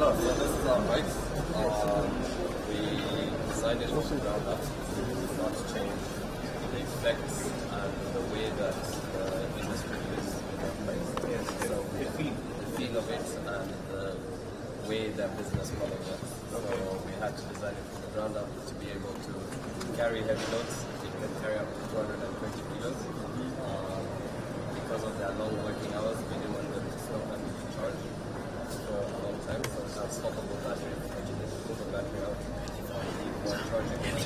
Sure. So this is our bike. We designed it from the ground up not to change the effects and the way that the industry is in our place. So the feel of it and the way their business model works. So we had to design it from the ground up to be able to carry heavy loads. It can carry up to 220 kilos. Because of their long working hours, we didn't want them to stop and charge for a long time. So it's not stoppable battery. Actually, pull the battery out while charging it.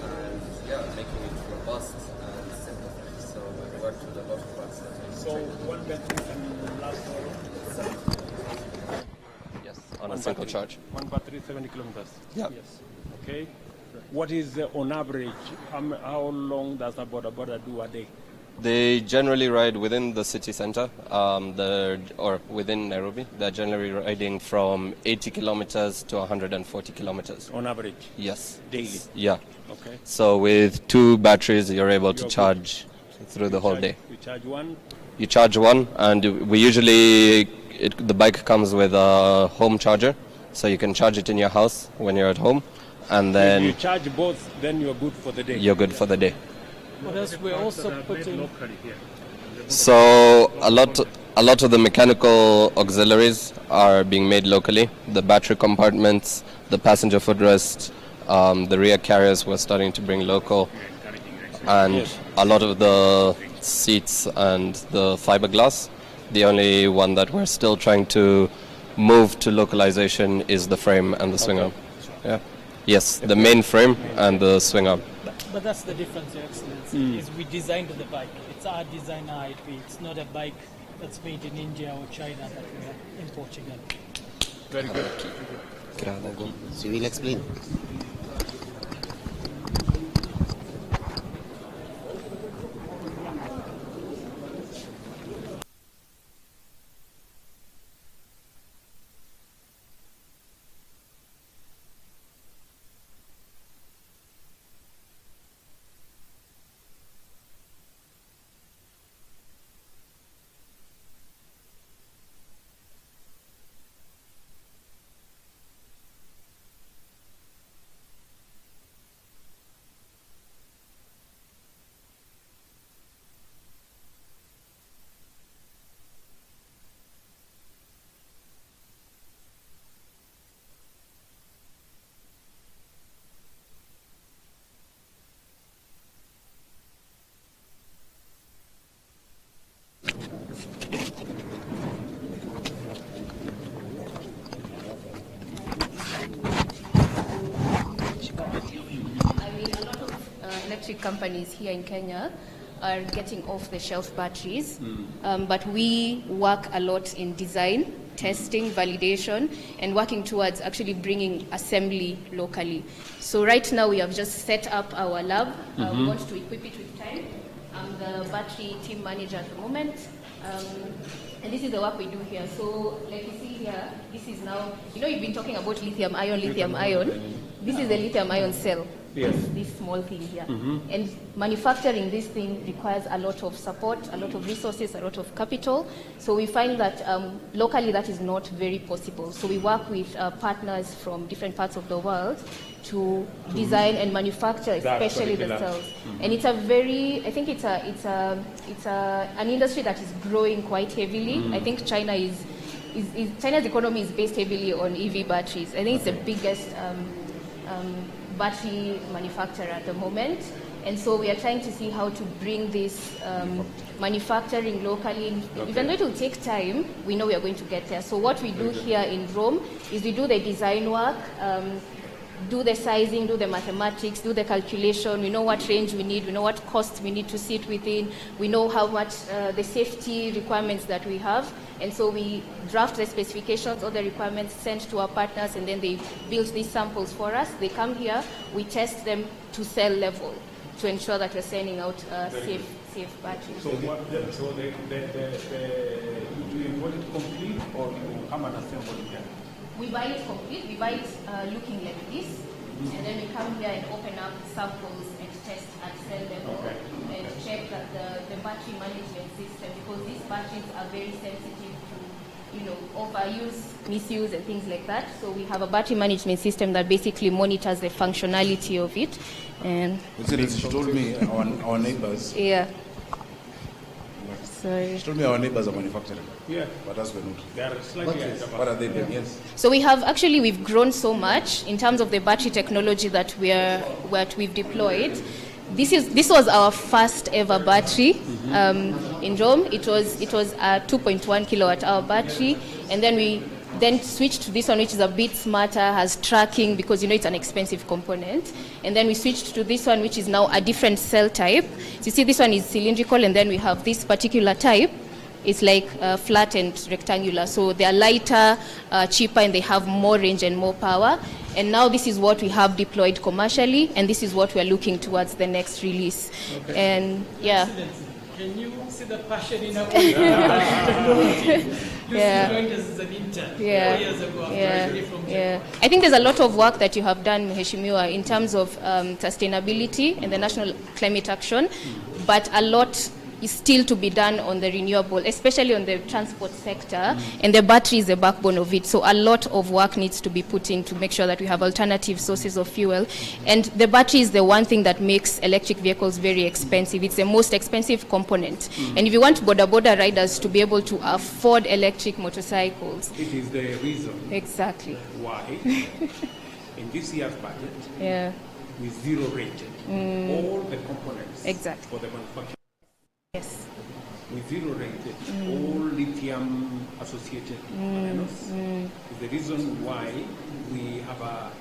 And yeah, making it robust and simple. So we worked with a lot of parts. So one battery can last for 7? Yes, on a single charge. One battery, 70 kilometers. Yeah. Yes. Okay. What is on average? How long does a border do a day? They generally ride within the city center, or within Nairobi. They're generally riding from 80 kilometers to 140 kilometers. On average? Yes. Daily? Yeah. Okay. So with 2 batteries, you're able to charge through the whole day. You charge one? You charge one, and we usually, the bike comes with a home charger, so you can charge it in your house when you're at home. And then if you charge both, then you're good for the day. You're good for the day. What else we're also putting? So a lot of the mechanical auxiliaries are being made locally. The battery compartments, the passenger footrest, the rear carriers we're starting to bring local, and a lot of the seats and the fiberglass. The only one that we're still trying to move to localization is the frame and the swing arm. Yeah. Yes, the main frame and the swing arm. But that's the difference, Your Excellency, is we designed the bike. It's our designer IP. It's not a bike that's made in India or China that we have in Portugal. Very good. So you will explain. electric companies here in Kenya are getting off-the-shelf batteries, but we work a lot in design, testing, validation, and working towards actually bringing assembly locally. So right now we have just set up our lab. We want to equip it with time. I'm the battery team manager at the moment. And this is the work we do here. So like you see here, this is now, you've been talking about lithium ion. This is the lithium ion cell. Yes. This small thing here. And manufacturing this thing requires a lot of support, a lot of resources, a lot of capital. So we find that locally that is not very possible. So we work with partners from different parts of the world to design and manufacture, especially the cells. And it's a very, I think it's an industry that is growing quite heavily. I think China's economy is based heavily on EV batteries. I think it's the biggest battery manufacturer at the moment. And so we are trying to see how to bring this manufacturing locally. Even though it will take time, we know we are going to get there. So what we do here in Rome is we do the design work, do the sizing, do the mathematics, do the calculation. We know what range we need, we know what cost we need to sit within, we know how much the safety requirements that we have. And so we draft the specifications, all the requirements, sent to our partners, and then they build these samples for us. They come here, we test them to cell level to ensure that we're sending out safe batteries. So, do you want it complete, or you come and assemble it here? We buy it complete, we buy it looking like this, and then we come here and open up samples and test at cell level and check check that the battery management system, because these batteries are very sensitive to overuse, misuse, and things like that. So we have a battery management system that basically monitors the functionality of it. And she told me our neighbors. yeah. Sorry. She told me our neighbors are manufacturing. Yeah. But us we're not. They are slightly ahead of us. What are they doing? Yes. So we've grown so much in terms of the battery technology that we've deployed. This was our first ever battery in Rome. It was a 2.1 kilowatt hour battery, and then we switched to this one, which is a bit smarter, has tracking, because it's an expensive component. And then we switched to this one, which is now a different cell type. So you see, this one is cylindrical, and then we have this particular type. It's like flat and rectangular. So they are lighter, cheaper, and they have more range and more power. And now this is what we have deployed commercially, and this is what we are looking towards the next release. Okay. And yeah. Can you see the passion in our technology? Yeah. As an intern 4 years ago. I think there's a lot of work that you have done, Mheshimiwa, in terms of sustainability and the national climate action, but a lot is still to be done on the renewable, especially on the transport sector, and the battery is the backbone of it. So a lot of work needs to be put in to make sure that we have alternative sources of fuel. And the battery is the one thing that makes electric vehicles very expensive. It's the most expensive component. And if you want border riders to be able to afford electric motorcycles, it is the reason exactly why in this year's budget, we zero rated all the components for the manufacturing. Yes. We zero rated all lithium associated minerals. Is the reason why we have a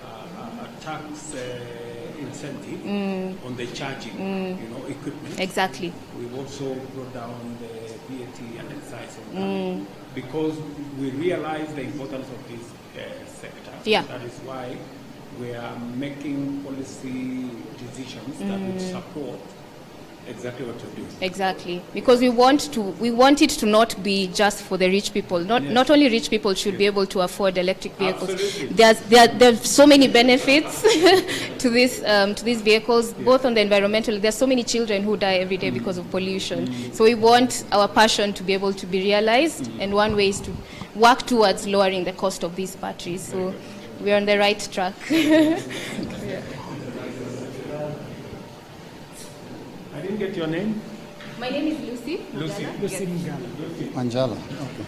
tax incentive on the charging equipment. Exactly. We've also brought down the VAT and excise on that because we realize the importance of this sector. Yeah. That is why we are making policy decisions that would support exactly what you're doing. Exactly, because we want it to not be just for the rich people. Not only rich people should be able to afford electric vehicles. There's so many benefits to these vehicles, both on the environmental. There's so many children who die every day because of pollution. So we want our passion to be able to be realized, and one way is to work towards lowering the cost of these batteries. So we're on the right track. I didn't get your name. My name is Lucy. Lucy. Lucy Manjala. Okay.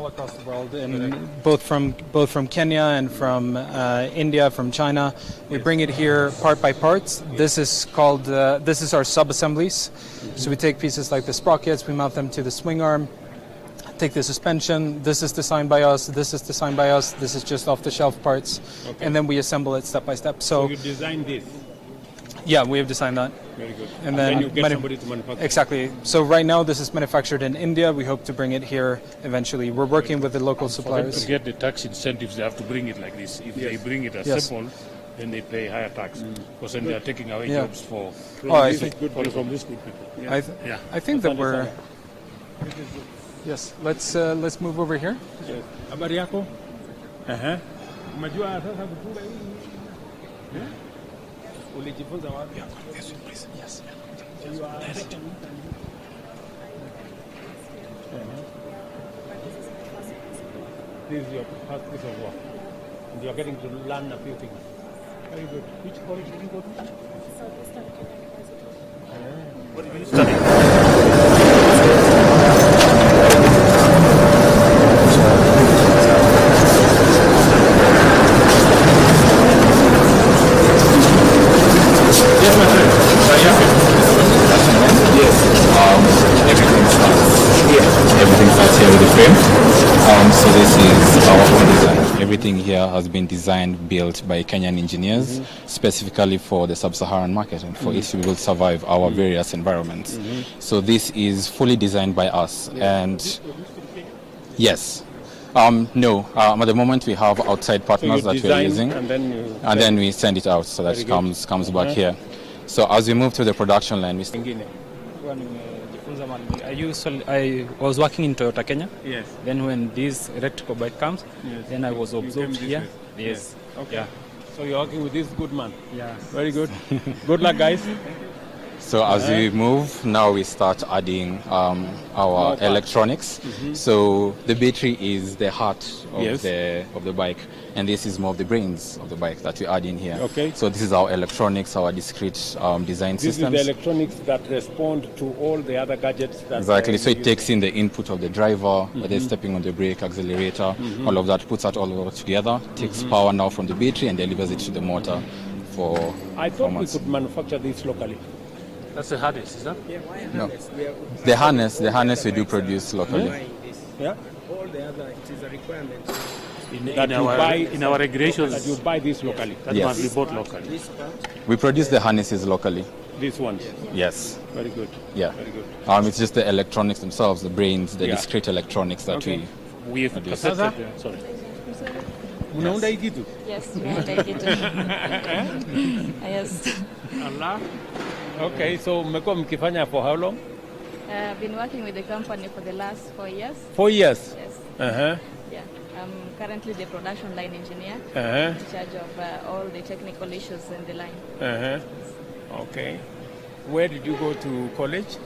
Across the world, and both from Kenya and from India, from China. We bring it here part by parts. This is our sub-assemblies. So we take pieces like the sprockets, we mount them to the swing arm, take the suspension. This is designed by us. This is designed by us. This is just off-the-shelf parts, and then we assemble it step by step. So you designed this. Yeah, we have designed that. Very good. And then you get somebody to manufacture. Exactly. So right now this is manufactured in India. We hope to bring it here eventually. We're working with the local suppliers. To get the tax incentives, they have to bring it like this. If they bring it as simple, then they pay higher tax. Because then they are taking away jobs from these good people. Yeah. I think that we're... Yes, let's move over here. Habari yako? Umejua sasa kufunga hii? Ulijifunza wapi? Yes, please. Yes. This is your first piece of work, and you are getting to learn a few things. Very good. Which college did you go to? What did you study? Yes. Everything starts here with the frame. So this is our own design. Everything here has been designed, built by Kenyan engineers, specifically for the sub-Saharan market and for it to be able to survive our various environments. So this is fully designed by us. And yes. No. At the moment we have outside partners that we are using, and then we send it out, so that it comes back here. So as we move to the production line, I was working in Toyota Kenya. Yes. Then when this electrical bike comes, then I was observed here. Yes. Okay. Yeah. So you're working with this good man. Yeah. Very good. Good luck, guys. So as we move, now we start adding our electronics. So the battery is the heart of the bike, and this is more of the brains of the bike that we add in here. Okay. So this is our electronics, our discrete design systems. This is the electronics that respond to all the other gadgets. That exactly. So it takes in the input of the driver, whether stepping on the brake, accelerator, all of that, puts that all over together, takes power now from the battery and delivers it to the motor for I thought we could manufacture this locally. That's the harness, is that? No. The harness we do produce locally. Yeah. All the other, it is a requirement. In our regulations, that you buy this locally. That must be bought locally. We produce the harnesses locally. This one? Yes. Very good. Yeah. Very good. It's just the electronics themselves, the brains, the discrete electronics that we produce. Sorry. Unaunda hii kitu? Yes, unaunda hii kitu. Yes. Allah. Okay, so mmekuwa mkifanya for how long? I've been working with the company for the last 4 years. 4 years? Yes. Uh-huh. Yeah. I'm currently the production line engineer, in charge of all the technical issues in the line. Uh-huh. Okay. Where did you go to college?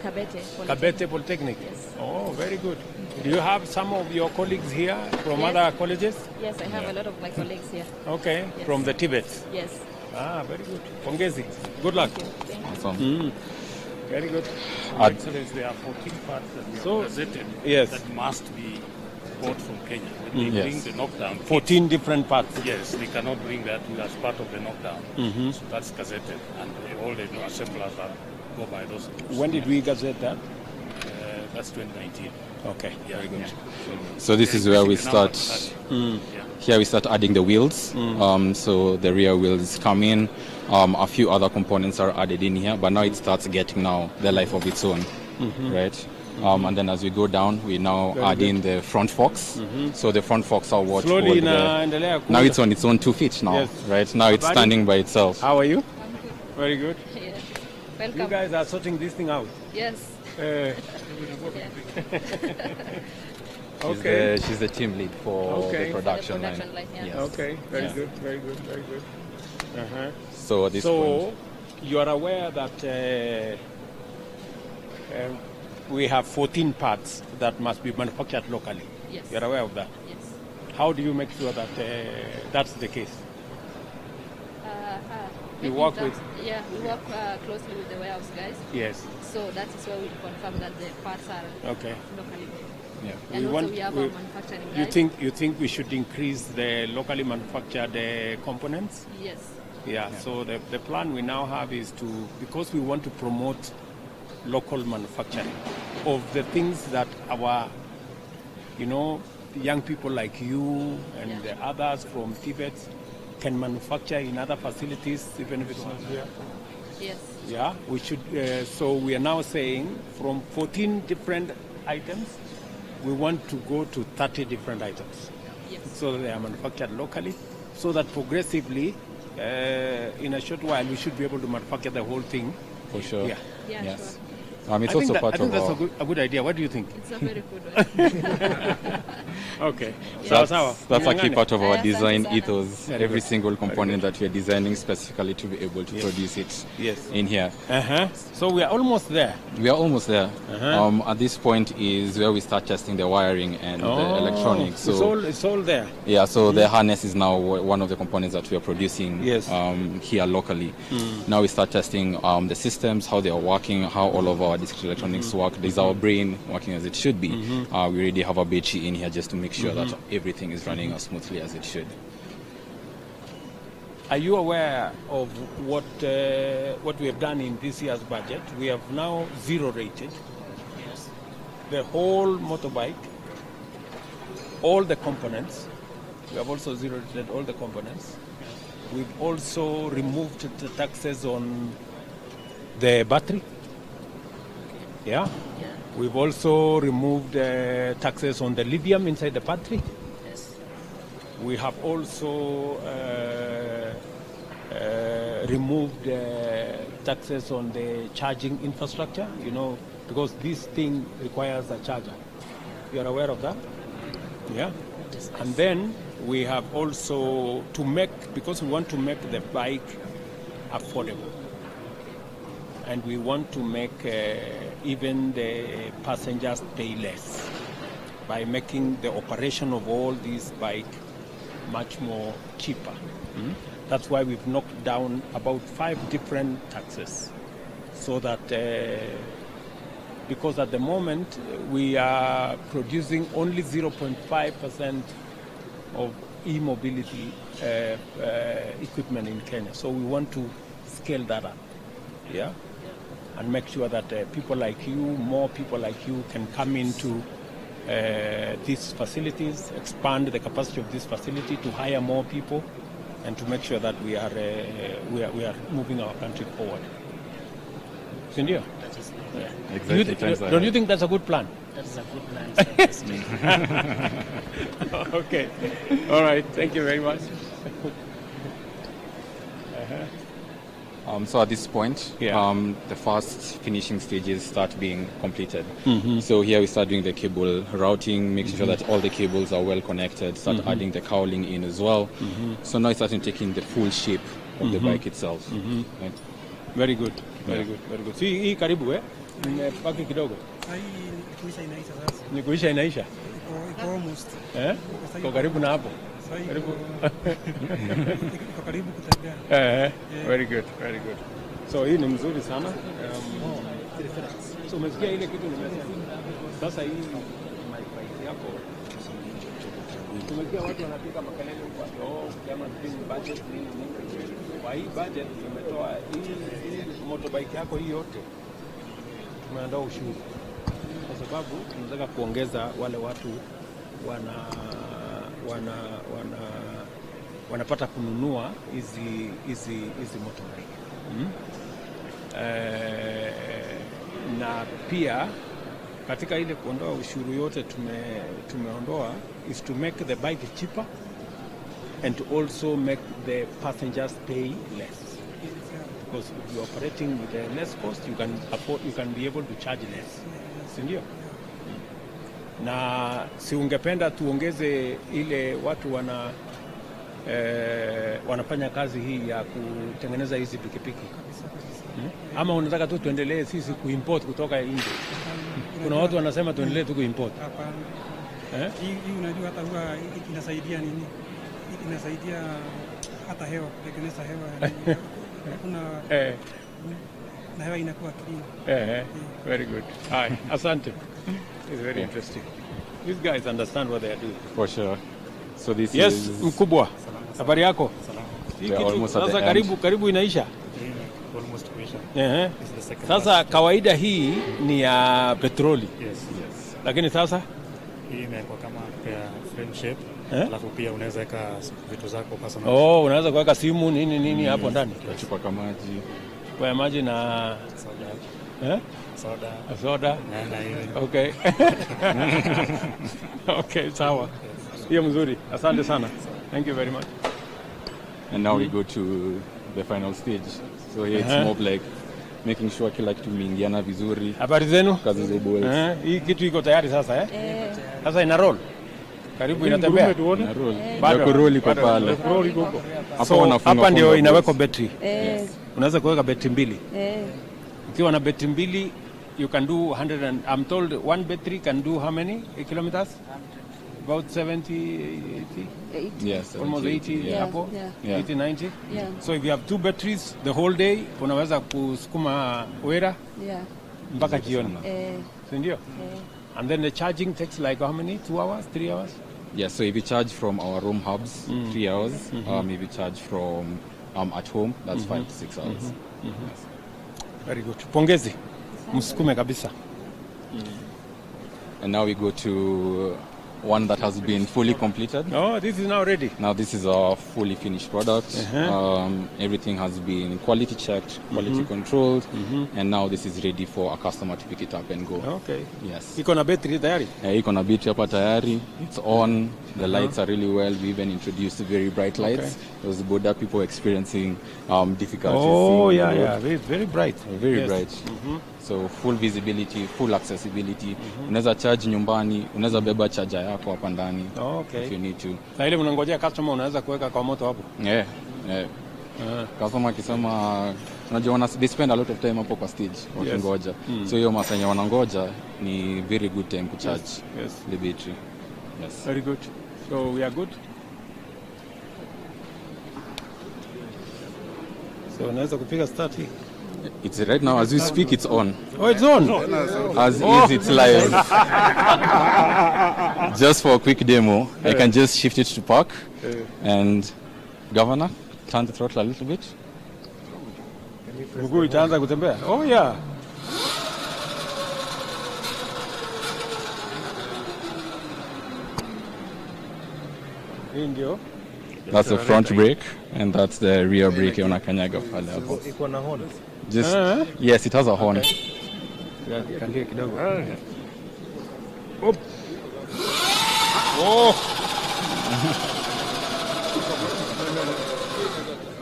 Kabete Polytechnic. Kabete Polytechnic? Yes. Oh, very good. Do you have some of your colleagues here from other colleges? Yes, I have a lot of my colleagues here. Okay, yes. From the Tibet? Yes. Ah, very good. Pongezi. Good luck. Thank you. Awesome. Very good. Excellence, there are 14 parts that we have presented that must be bought from Kenya. When they bring the knockdown. 14 different parts. Yes, they cannot bring that as part of the knockdown. So that's gazetted, and all the assemblers go by those rules. When did we gazette that? That's 2019. Okay, very good. So this is where we start. Here we start adding the wheels. So the rear wheels come in. A few other components are added in here, but now it starts getting the life of its own, right? And then as we go down, we now add in the front forks. So the front forks are what hold now it's on its own 2 feet now, right? Now it's standing by itself. How are you? I'm good. Very good. Yeah. Welcome. You guys are sorting this thing out. Yes. Okay. She's the team lead for the production line. Yeah. Yes. Okay, very good, very good, very good. So at this point, you are aware that we have 14 parts that must be manufactured locally. Yes. You are aware of that? Yes. How do you make sure that that's the case? We work closely with the warehouse guys. Yes. So that is where we confirm that the parts are locally made. Yeah. And we have our manufacturing guys. You think we should increase the locally manufactured components? Yes. Yeah. So the plan we now have is because we want to promote local manufacturing of the things that our, young people like you and the others from Tibet can manufacture in other facilities, even if it's not here. Yes. Yeah, we should. So we are now saying from 14 different items, we want to go to 30 different items. Yes. So that they are manufactured locally, so that progressively, in a short while, we should be able to manufacture the whole thing. For sure. Yeah. Yeah, Yes. sure. It's also part I think of that's a good idea. What do you think? It's a very good one. Okay. That's a key part of our Yes, design thank you, ethos. Every single component that we are designing specifically to be able to produce it in here. So we are almost there. We are almost there. At this point is where we start testing the wiring and the electronics. So it's all there. Yeah, so the harness is now one of the components that we are producing here locally. Now we start testing the systems, how they are working, how all of our discrete electronics work. There's our brain working as it should be. We already have a battery in here just to make sure that everything is running as smoothly as it should. Are you aware of what we have done in this year's budget? We have now zero rated. Yes. the whole motorbike, all the components. We have also zero-rated all the components. We've also removed the taxes on the battery. Yeah. We've also removed taxes on the lithium inside the battery. Yes. We have also removed taxes on the charging infrastructure, because this thing requires a charger. You are aware of that? Yeah. And then we have also because we want to make the bike affordable. And we want to make even the passengers pay less by making the operation of all these bikes much more cheaper. That's why we've knocked down about 5 different taxes, so that because at the moment we are producing only 0.5% of e-mobility equipment in Kenya. So we want to scale that up, yeah, and make sure that more people like you can come into these facilities, expand the capacity of this facility to hire more people, and to make sure that we are moving our country forward. Sindio? Yeah. Exactly. Don't you think that's a good plan? That's a good plan. Okay. All right. Thank you very much. So at this point, the first finishing stages start being completed. So here we start doing the cable routing, making sure that all the cables are well connected, start adding the cowling in as well. So now it's starting taking the full shape of the bike itself. Right? Very good. Very good. Very good. See, hii karibu nimepaki kidogo. Ni kuisha inaisha. Iko almost. Iko karibu na hapo. Karibu. Iko karibu kutembea. Very good. Very good. So hii ni mzuri sana. So umesikia ile kitu nimesema. Sasa hii bike yako. Tumesikia watu wanapiga makelele huko. Kama budget nini. Kwa hii budget tumetoa hii motorbike yako hii yote tumeandaa ushuru, kwa sababu tunataka kuongeza wale watu wanapata kununua hizi motorbike. Na pia katika ile kuondoa ushuru yote tumeondoa is to make the bike cheaper and to also make the passengers pay less. Because if you're operating with a less cost, you can be able to charge less. Sindio? Na si ungependa tuongeze ile watu wanafanya kazi hii ya kutengeneza hizi pikipiki? Ama unataka tu tuendelee sisi kuimport kutoka nje? Kuna watu wanasema tuendelee tu kuimport. Hapana. Hii unajua hata huwa inasaidia nini? Inasaidia hata hewa, kutengeneza hewa. Kuna na hewa inakuwa clean. Very good. Hi, asante. It's very interesting. These guys understand what they are doing. For sure. So this is mkubwa. Habari yako? Sasa karibu inaisha. Almost kuisha. Sasa kawaida hii ni ya petroli. Yes. Lakini sasa hii imekuwa kama frame shape. Alafu pia unaweza weka vitu zako personal. Unaweza kuweka simu nini hapo ndani. Chupa kama maji. Kwa maji na soda. Okay. Okay, sawa. Hiyo mzuri. Asante sana. Thank you very much. And now we go to the final stage. So here it's more like making sure kila kitu mingiana vizuri. Habari zenu? Kazi za bora. Hii kitu iko tayari sasa Sasa ina roll. Karibu inatembea. Bado roll iko pale. Roll iko huko. Hapa ndio inawekwa battery. Unaweza kuweka betri mbili. Ukiwa na betri mbili you can do 100 and I'm told one battery can do how many kilometers? About 70, 80? Yes, almost 80 hapo. 80, 90. Yeah. So if you have 2 batteries the whole day unaweza kusukuma wera mpaka jioni. Sindio? And then the charging takes like how many? 2 hours? 3 hours? Yeah, so if you charge from our room hubs, 3 hours. If you charge from at home, that's 5 to 6 hours. Very good. Pongezi. Msukume kabisa. and now we go to one that has been fully completed. Oh, this is now ready. Now this is our fully finished product. Everything has been quality checked, quality controlled, and now this is ready for a customer to pick it up and go. Okay. Yes. Iko na battery tayari? Iko na battery hapa tayari. It's on. The lights are really well. We even introduced very bright lights. Those border people experiencing difficulties. Oh, yeah. Very bright. Very bright. So full visibility, full accessibility. Unaweza charge nyumbani, unaweza beba charger yako hapa ndani. If you need to. Na ile mnangojea customer unaweza kuweka kwa moto hapo. Customer akisema unajua they spend a lot of time hapo kwa stage wakingoja. So hiyo masaa yenye wanangoja ni very good time to charge the battery. Yes. Very good. So we are good. So unaweza kupiga start hii. It's right now as we speak. It's on. Oh, it's on. As is, it's live. Just for a quick demo, I can just shift it to park, and Governor, turn the throttle a little bit. Mguu itaanza kutembea. Oh yeah. Hii ndio. That's the front brake, and that's the rear brake unakanyaga pale hapo. Iko na horn. Just yes, it has a horn. Kandia kidogo. Oh.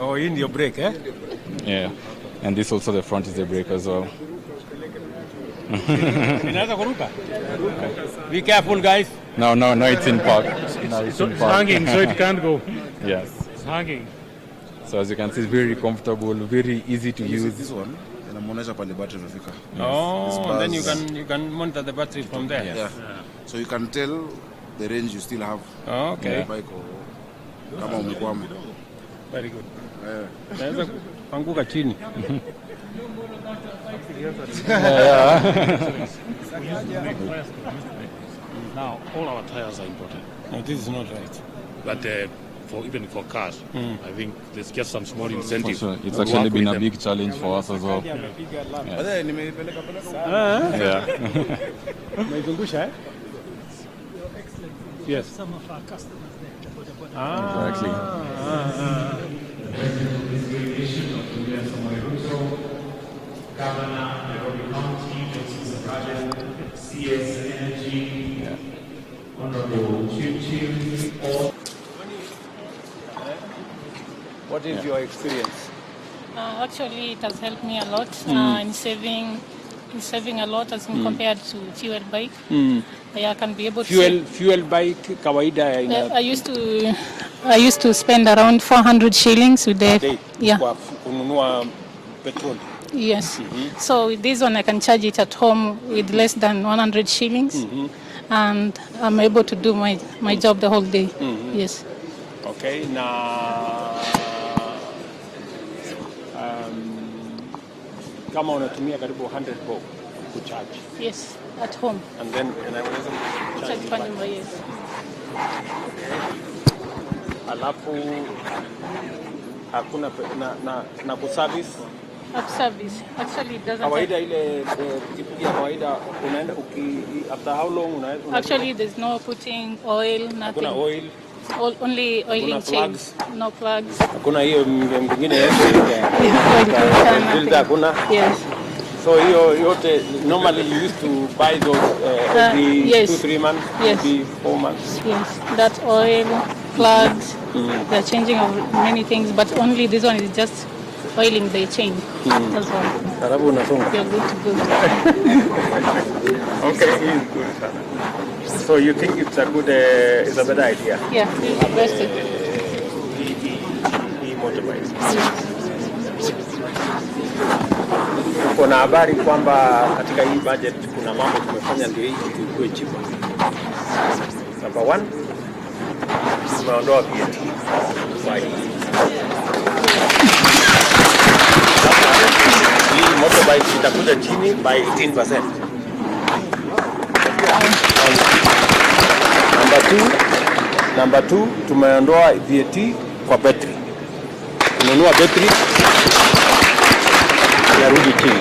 Oh, in your brake, eh? Yeah, and this also the front is the brake as well. Inaweza kuruka. Be careful, guys. No, it's in park. It's hanging, so it can't go. Yes. It's hanging. So as you can see, it's very comfortable, very easy to use. This one, and I'm the battery. Oh, and then you can monitor the battery from there. Yeah. So you can tell the range you still have. Oh, okay. Bike kama umekwama. Very good. Naweza panguka chini. Now, all our tires are important. No, this is not right. But even for cars, I think there's just some small incentive. Sure. It's actually been a big challenge for us as well. Yeah. Yes. Some of our customers there. Exactly. Governor, Nairobi County, Justice Project, CS Energy, Honorable Chief. What is your experience? Actually, it has helped me a lot in saving a lot as compared to fuel bike. I can be able to fuel bike kawaida. I used to spend around 400 shillings with the kununua petrol. Yes. So with this one I can charge it at home with less than 100 shillings, and I'm able to do my job the whole day. Yes. Okay. Now, kama unatumia karibu 100 bob kucharge. Yes, at home. And then unaweza charge kwa nyumba, yes. Alafu hakuna na kuservice. At service. Actually it doesn't. Kawaida ile ya kawaida unaenda after how long unaenda? Actually there's no putting oil, nothing. Hakuna oil. Only oiling chains. No plugs. Hakuna hiyo mwingine yote. Hakuna. Yes. So hiyo yote normally you used to buy those every 2-3 months, maybe 4 months. Yes. That oil, plugs, they're changing of many things, but only this one is just oiling the chain. That's all. Karibu unasonga. You're good to go. Okay, it's good. So you think it's a good, it's a better idea? Yeah, it's best. E-motorbikes. Kuna habari kwamba katika hii budget kuna mambo tumefanya ndio hii ikuwe cheaper. Number 1, tumeondoa VAT. Hii motorbike itakuja chini by 18%. Number 2, tumeondoa VAT kwa battery. Kununua battery inarudi chini.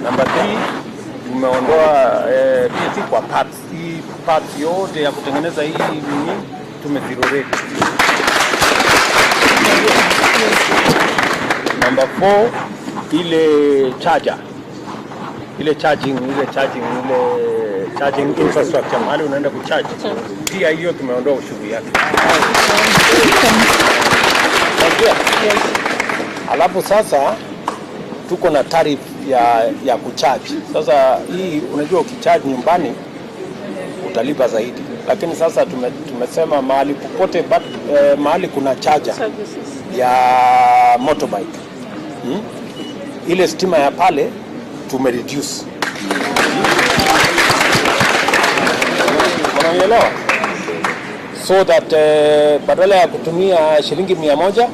Number 3, tumeondoa pia si kwa parts. Hii parts yote ya kutengeneza hii nini tumezero. Number 4, ile charging infrastructure, mahali unaenda kucharge, pia hiyo tumeondoa ushuru yake. Alafu sasa tuko na tariff ya kucharge. Sasa hii unajua ukicharge nyumbani utalipa zaidi, lakini sasa tumesema mahali popote mahali kuna charger ya motorbike, ile stima ya pale tumereduce. Unaelewa? So that badala ya kutumia shilingi 100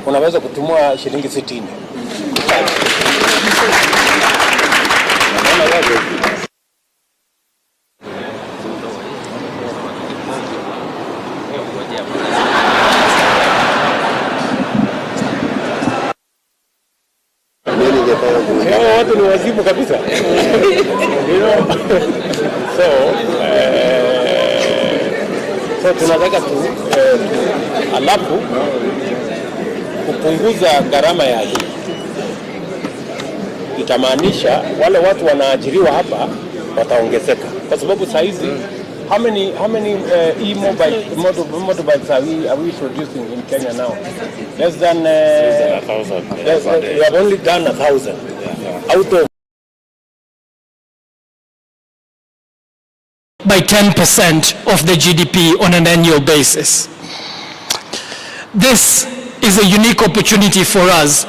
unaweza kutumia shilingi 60. Watu ni wazimu kabisa. So tunataka alafu kupunguza gharama ya hii itamaanisha wale watu wanaajiriwa hapa wataongezeka, kwa sababu saa hizi how many motorbikes are we producing in Kenya now? Less than 1,000. We have only done 1,000 out of by 10% of the GDP on an annual basis. This is a unique opportunity for us,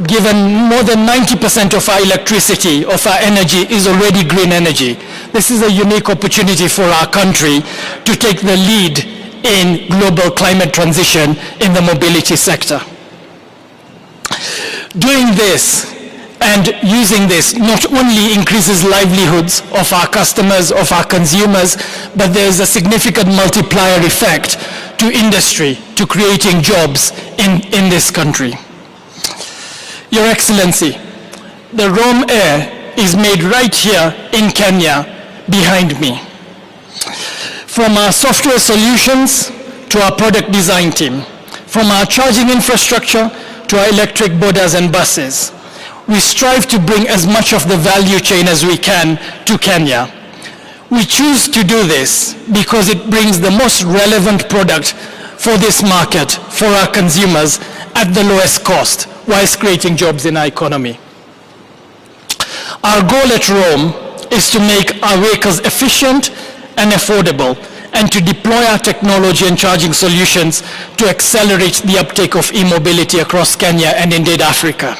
given more than 90% of our electricity, of our energy is already green energy. This is a unique opportunity for our country to take the lead in global climate transition in the mobility sector. Doing this and using this not only increases livelihoods of our customers, of our consumers, but there's a significant multiplier effect to industry, to creating jobs in this country. Your Excellency, the Rome Air is made right here in Kenya behind me. From our software solutions to our product design team, from our charging infrastructure to our electric boarders and buses, we strive to bring as much of the value chain as we can to Kenya. We choose to do this because it brings the most relevant product for this market, for our consumers, at the lowest cost, whilst creating jobs in our economy. Our goal at Rome is to make our vehicles efficient and affordable, and to deploy our technology and charging solutions to accelerate the uptake of e-mobility across Kenya and indeed Africa.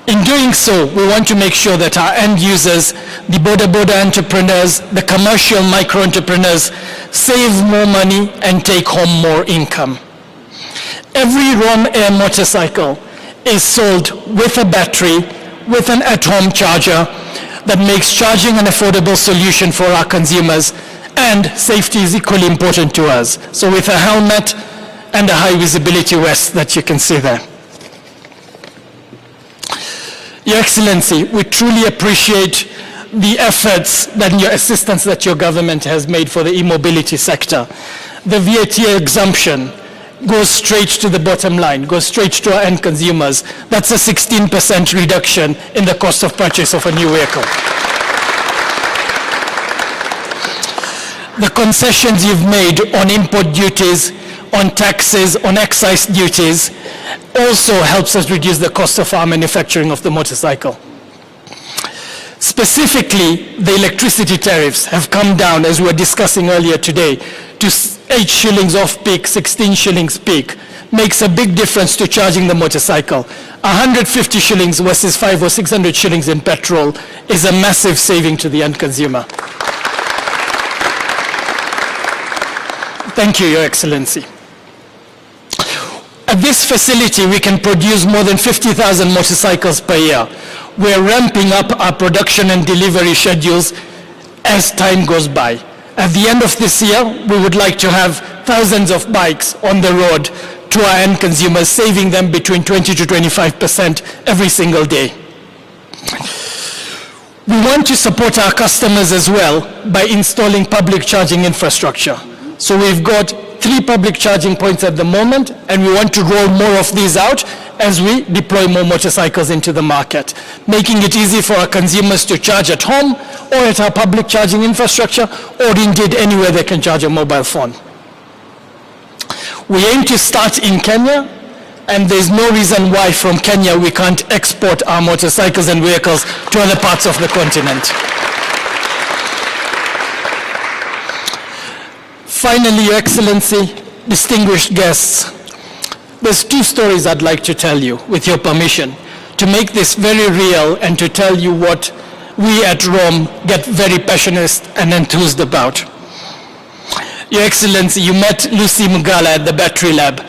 In doing so, we want to make sure that our end users, the border entrepreneurs, the commercial micro-entrepreneurs, save more money and take home more income. Every Rome Air motorcycle is sold with a battery, with an at-home charger that makes charging an affordable solution for our consumers, and safety is equally important to us. So with a helmet and a high visibility vest that you can see there. Your Excellency, we truly appreciate the efforts and your assistance that your government has made for the e-mobility sector. The VAT exemption goes straight to the bottom line, goes straight to our end consumers. That's a 16% reduction in the cost of purchase of a new vehicle. The concessions you've made on import duties, on taxes, on excise duties, also helps us reduce the cost of our manufacturing of the motorcycle. Specifically, the electricity tariffs have come down, as we were discussing earlier today, to 8 shillings off peak, 16 shillings peak. Makes a big difference to charging the motorcycle. 150 shillings versus 500 or 600 shillings in petrol is a massive saving to the end consumer. Thank you, Your Excellency. At this facility, we can produce more than 50,000 motorcycles per year. We're ramping up our production and delivery schedules as time goes by. At the end of this year, we would like to have thousands of bikes on the road to our end consumers, saving them between 20 to 25% every single day. We want to support our customers as well by installing public charging infrastructure. So we've got 3 public charging points at the moment, and we want to roll more of these out as we deploy more motorcycles into the market, making it easy for our consumers to charge at home or at our public charging infrastructure, or indeed anywhere they can charge a mobile phone. We aim to start in Kenya, and there's no reason why from Kenya we can't export our motorcycles and vehicles to other parts of the continent. Finally, Your Excellency, distinguished guests, there's 2 stories I'd like to tell you, with your permission, to make this very real and to tell you what we at Rome get very passionate and enthused about. Your Excellency, you met Lucy Mugala at the Battery Lab.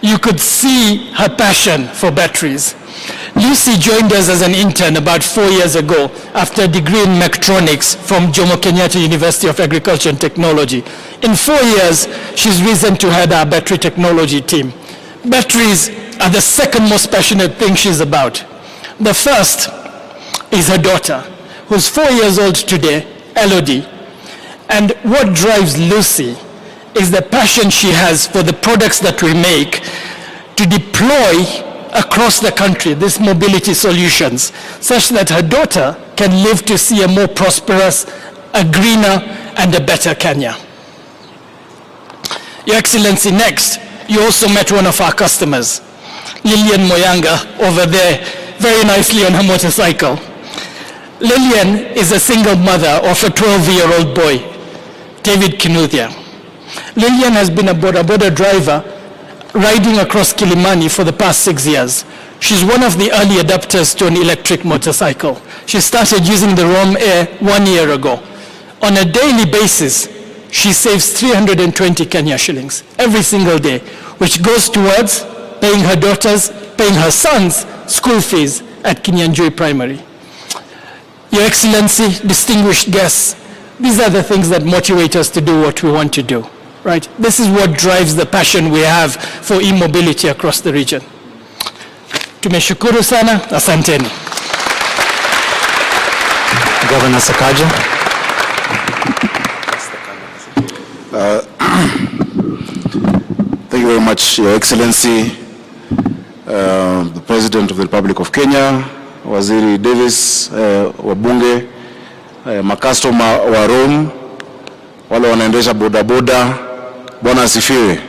You could see her passion for batteries. Lucy joined us as an intern about 4 years ago after a degree in mechatronics from Jomo Kenyatta University of Agriculture and Technology. In 4 years, she's risen to head our battery technology team. Batteries are the second most passionate thing she's about. The first is her daughter, who's 4 years old today, Elodie. And what drives Lucy is the passion she has for the products that we make to deploy across the country, these mobility solutions, such that her daughter can live to see a more prosperous, a greener, and a better Kenya. Your Excellency, next, you also met one of our customers, Lillian Moyanga, over there, very nicely on her motorcycle. Lillian is a single mother of a 12-year-old boy, David Kinuthia. Lillian has been a boda driver riding across Kilimani for the past 6 years. She's one of the early adopters to an electric motorcycle. She started using the Rome Air 1 year ago. On a daily basis, she saves 320 Kenya shillings every single day, which goes towards paying her daughters, paying her sons school fees at Kinyanjui Primary. Your Excellency, distinguished guests, these are the things that motivate us to do what we want to do. Right? This is what drives the passion we have for e-mobility across the region. Tumeshukuru sana, asanteni. Governor Sakaja. Thank you very much, Your Excellency, the President of the Republic of Kenya, Waziri Davis, wabunge, makastoma wa Rome, wale wanaendesha bodaboda, Bwana asifiwe.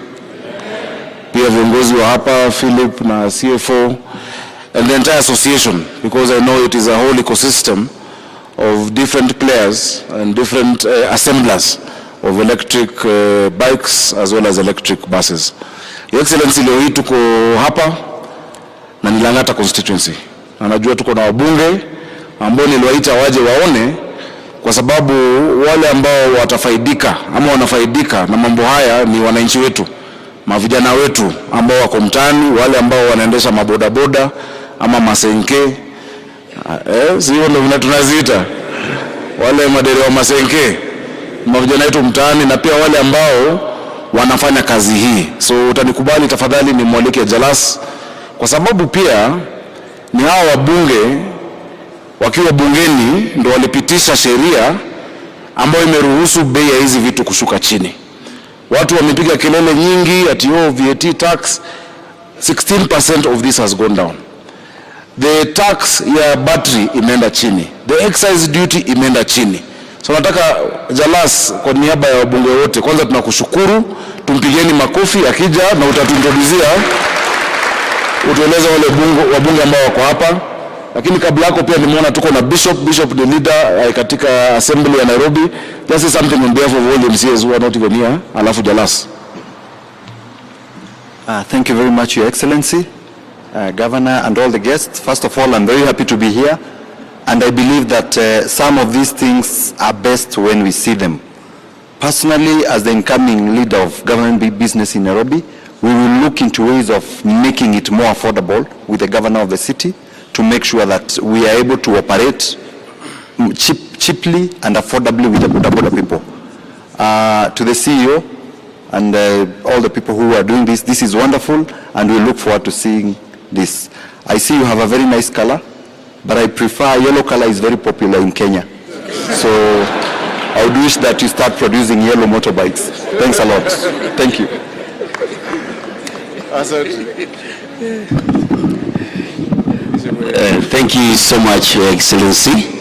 Pia viongozi wa hapa, Philip na CFO, and the entire association, because I know it is a whole ecosystem of different players and different assemblers of electric bikes as well as electric buses. Your Excellency, leo hii tuko hapa na Nilangata constituency. Na najua tuko na wabunge ambao niliwaita waje waone, kwa sababu wale ambao watafaidika ama wanafaidika na mambo haya ni wananchi wetu, mavijana wetu ambao wako mtaani, wale ambao wanaendesha mabodaboda ama masenke, sio ndio tunaziita wale madereva masenke, mavijana wetu mtaani, na pia wale ambao wanafanya kazi hii. So utanikubali tafadhali ni mwalike Jalas, kwa sababu pia ni hao wabunge wakiwa bungeni ndio walipitisha sheria ambayo imeruhusu bei ya hizi vitu kushuka chini. Watu wamepiga kelele nyingi ati VAT tax, 16% of this has gone down. The tax ya battery imeenda chini. The excise duty imeenda chini. So nataka Jalas, kwa niaba ya wabunge wote, kwanza tunakushukuru, tumpigeni makofi akija na utatuintroduzia, utueleza wale wabunge ambao wako hapa. Lakini kabla yako pia nimeona tuko na Bishop the leader katika assembly ya Nairobi. Just say something on behalf of all the MCAs who are not even here. Alafu Jalas. Thank you very much, Your Excellency, Governor, and all the guests. First of all, I'm very happy to be here, and I believe that some of these things are best when we see them. Personally, as the incoming leader of government business in Nairobi, we will look into ways of making it more affordable with the governor of the city, to make sure that we are able to operate cheaply and affordably with the Boda people. To the CEO and all the people who are doing this is wonderful, and we look forward to seeing this. I see you have a very nice color. but I prefer yellow color is very popular in Kenya. So I would wish that you start producing yellow motorbikes. Thanks a lot. Thank you. Thank you so much, Your Excellency.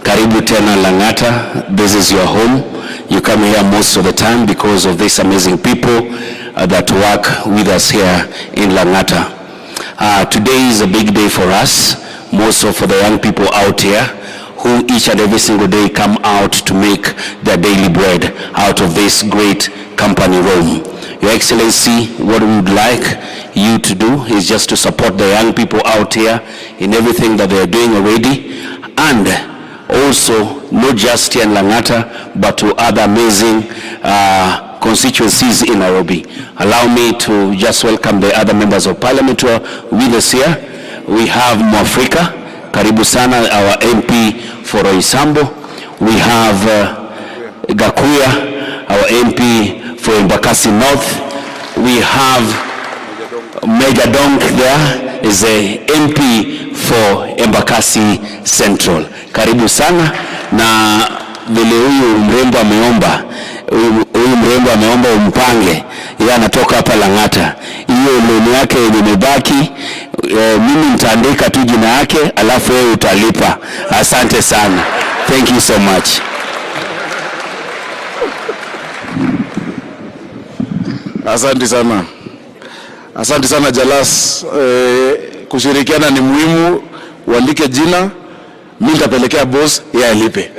Karibu tena Lang'ata. This is your home. You come here most of the time because of these amazing people that work with us here in Lang'ata. Today is a big day for us, more so for the young people out here who each and every single day come out to make their daily bread out of this great company Rome. Your Excellency, what we would like you to do is just to support the young people out here in everything that they are doing already, and also not just here in Lang'ata but to other amazing constituencies in Nairobi. Allow me to just welcome the other members of parliament who are with us here. We have Mwafrika, karibu sana, our MP for Roysambu. We have Gakuya, our MP for Embakasi North. We have Major Donk, there is a MP for Embakasi Central. Karibu sana. Na vile huyu mrembo ameomba, umpange, yeye anatoka hapa Lang'ata. Hiyo loan yake yenye imebaki, mimi nitaandika tu jina yake alafu wewe utalipa. Asante sana. Thank you so much. Asante sana. Asante sana Jalas. Kushirikiana ni muhimu. Uandike jina, mimi nitapelekea boss, yeye alipe.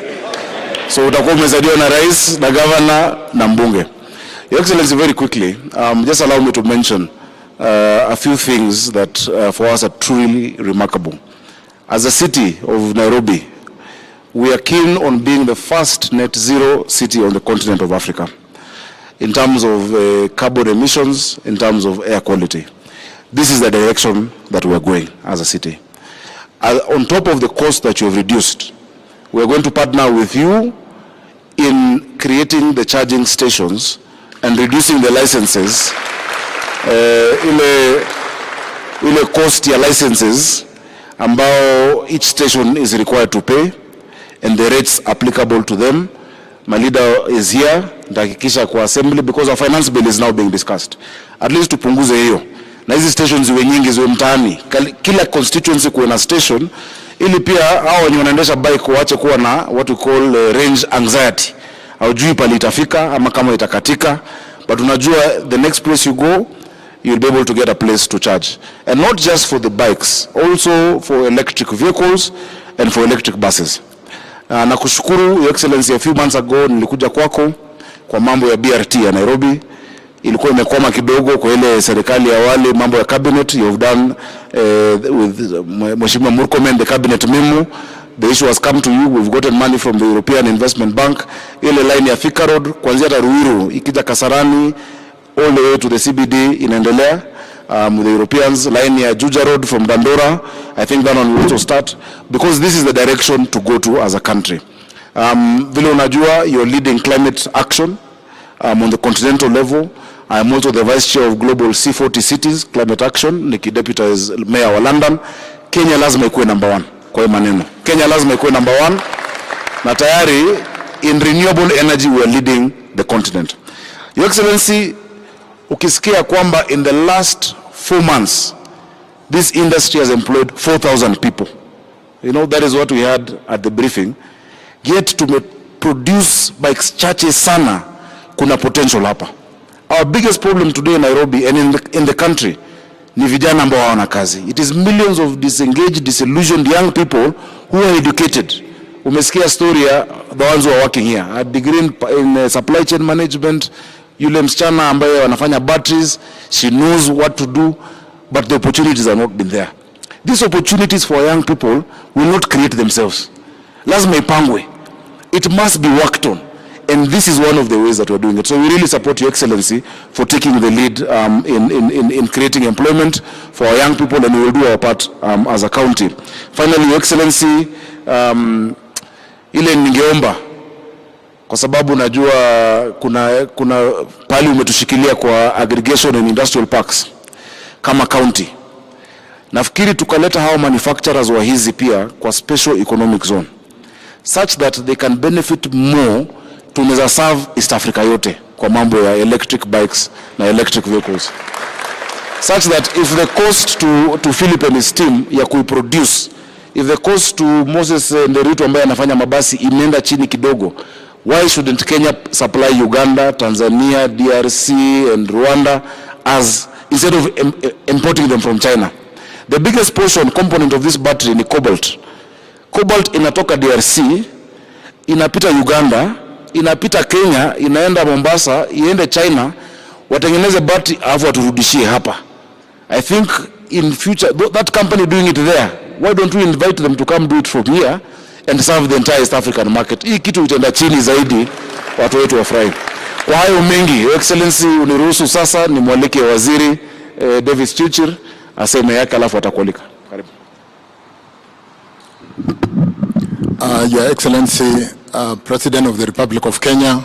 So utakuwa umesaidiwa na rais, na governor, na mbunge. Your Excellency, very quickly, just allow me to mention a few things that for us are truly remarkable. As a city of Nairobi, we are keen on being the first net zero city on the continent of Africa in terms of carbon emissions, in terms of air quality. This is the direction that we are going as a city. On top of the cost that you have reduced, we are going to partner with you in creating the charging stations and reducing the licenses, ile cost ya licenses ambao each station is required to pay, and the rates applicable to them. My leader is here, nitahakikisha kwa assembly, because our finance bill is now being discussed. At least tupunguze hiyo. Na hizi stations ziwe nyingi, ziwe mtaani. Kila constituency kuwe na station, ili pia hao wenye wanaendesha bike waache kuwa na what we call range anxiety. Haujui pale itafika ama kama itakatika, but unajua the next place you go, you'll be able to get a place to charge. And not just for the bikes, also for electric vehicles and for electric buses. Na kushukuru Your Excellency, a few months ago nilikuja kwako kwa mambo ya BRT ya Nairobi. Ilikuwa imekwama kidogo kwa ile serikali ya awali, mambo ya cabinet. You have done with Mheshimiwa Murkomen, the cabinet memo. The issue has come to you. We've gotten money from the European Investment Bank. Ile line ya Thika Road kuanzia Ruiru ikija Kasarani all the way to the CBD inaendelea with the Europeans. Line ya Juja Road from Dandora, I think that one will also start, because this is the direction to go to as a country. Vile unajua, you're leading climate action on the continental level. I am also the vice chair of Global C40 Cities Climate Action, nikideputize mayor wa London. Kenya lazima ikuwe number 1 kwa hiyo maneno. Kenya lazima ikuwe number 1, na tayari in renewable energy we are leading the continent. Your Excellency, ukisikia kwamba in the last 4 months this industry has employed 4,000 people. You know, that is what we had at the briefing. Yet to produce bikes chache sana, kuna potential hapa. Our biggest problem today in Nairobi and in the country ni vijana ambao hawana kazi. It is millions of disengaged, disillusioned young people who are educated. Umesikia story ya the ones who are working here. A degree in supply chain management, yule msichana ambaye wanafanya batteries, she knows what to do, but the opportunities are not been there. These opportunities for young people will not create themselves. Lazima ipangwe. It must be worked on. And this is one of the ways that we're doing it. So we really support Your Excellency for taking the lead in creating employment for our young people, and we will do our part as a county. Finally, Your Excellency, ile ningeomba, kwa sababu najua kuna pali umetushikilia kwa aggregation and industrial parks kama county. Nafikiri tukaleta hao manufacturers wa hizi pia kwa special economic zone such that they can benefit more, tunaweza serve East Africa yote kwa mambo ya electric bikes na electric vehicles, such that if the cost to Philip and his team ya kuiproduce, if the cost to Moses Nderitu ambaye anafanya mabasi imeenda chini kidogo, why shouldn't Kenya supply Uganda, Tanzania, DRC and Rwanda as instead of importing them from China? The biggest portion component of this battery ni cobalt. Cobalt inatoka DRC, inapita Uganda, inapita Kenya, inaenda Mombasa, iende China, watengeneze battery alafu waturudishie hapa. I think in future, that company doing it there, why don't we invite them to come do it from here and serve the entire East African market? Hii kitu itaenda chini zaidi, watu wetu wafurahi. Kwa hayo mengi, Your Excellency, uniruhusu sasa ni mwalike waziri Davis Chirchir aseme yake alafu atakualika. Karibu. Your Excellency, President of the Republic of Kenya,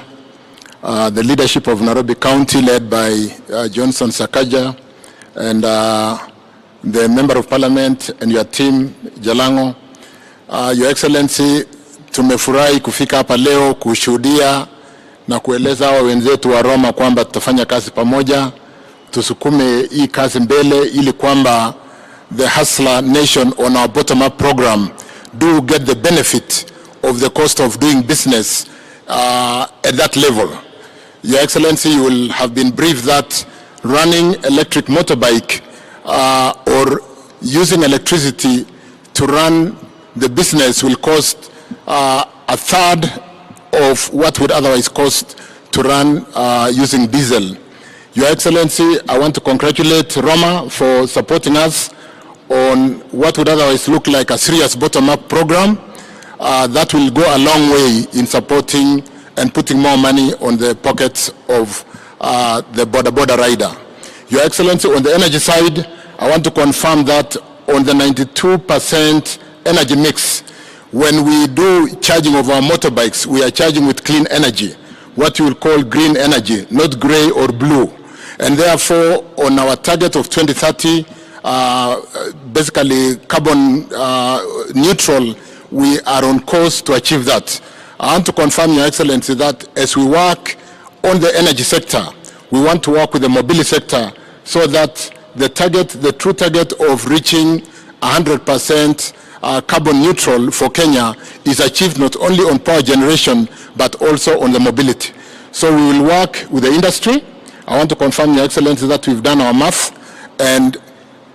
the leadership of Nairobi County led by Johnson Sakaja, and the Member of Parliament and your team, Jalango. Your Excellency, tumefurahi kufika hapa leo kushuhudia na kueleza hawa wenzetu wa Roma kwamba tutafanya kazi pamoja, tusukume hii kazi mbele ili kwamba the hustler nation on our bottom-up program do get the benefit of the cost of doing business at that level. Your Excellency, you will have been briefed that running electric motorbike or using electricity to run the business will cost a third of what would otherwise cost to run using diesel. Your Excellency, I want to congratulate Roma for supporting us on what would otherwise look like a serious bottom-up program that will go a long way in supporting and putting more money on the pockets of the border rider. Your Excellency, on the energy side, I want to confirm that on the 92% energy mix, when we do charging of our motorbikes, we are charging with clean energy, what you will call green energy, not gray or blue. And therefore, on our target of 2030, basically carbon neutral, we are on course to achieve that. I want to confirm, Your Excellency, that as we work on the energy sector, we want to work with the mobility sector so that the target, the true target of reaching 100% carbon neutral for Kenya is achieved not only on power generation, but also on the mobility. So we will work with the industry. I want to confirm, Your Excellency, that we've done our math, and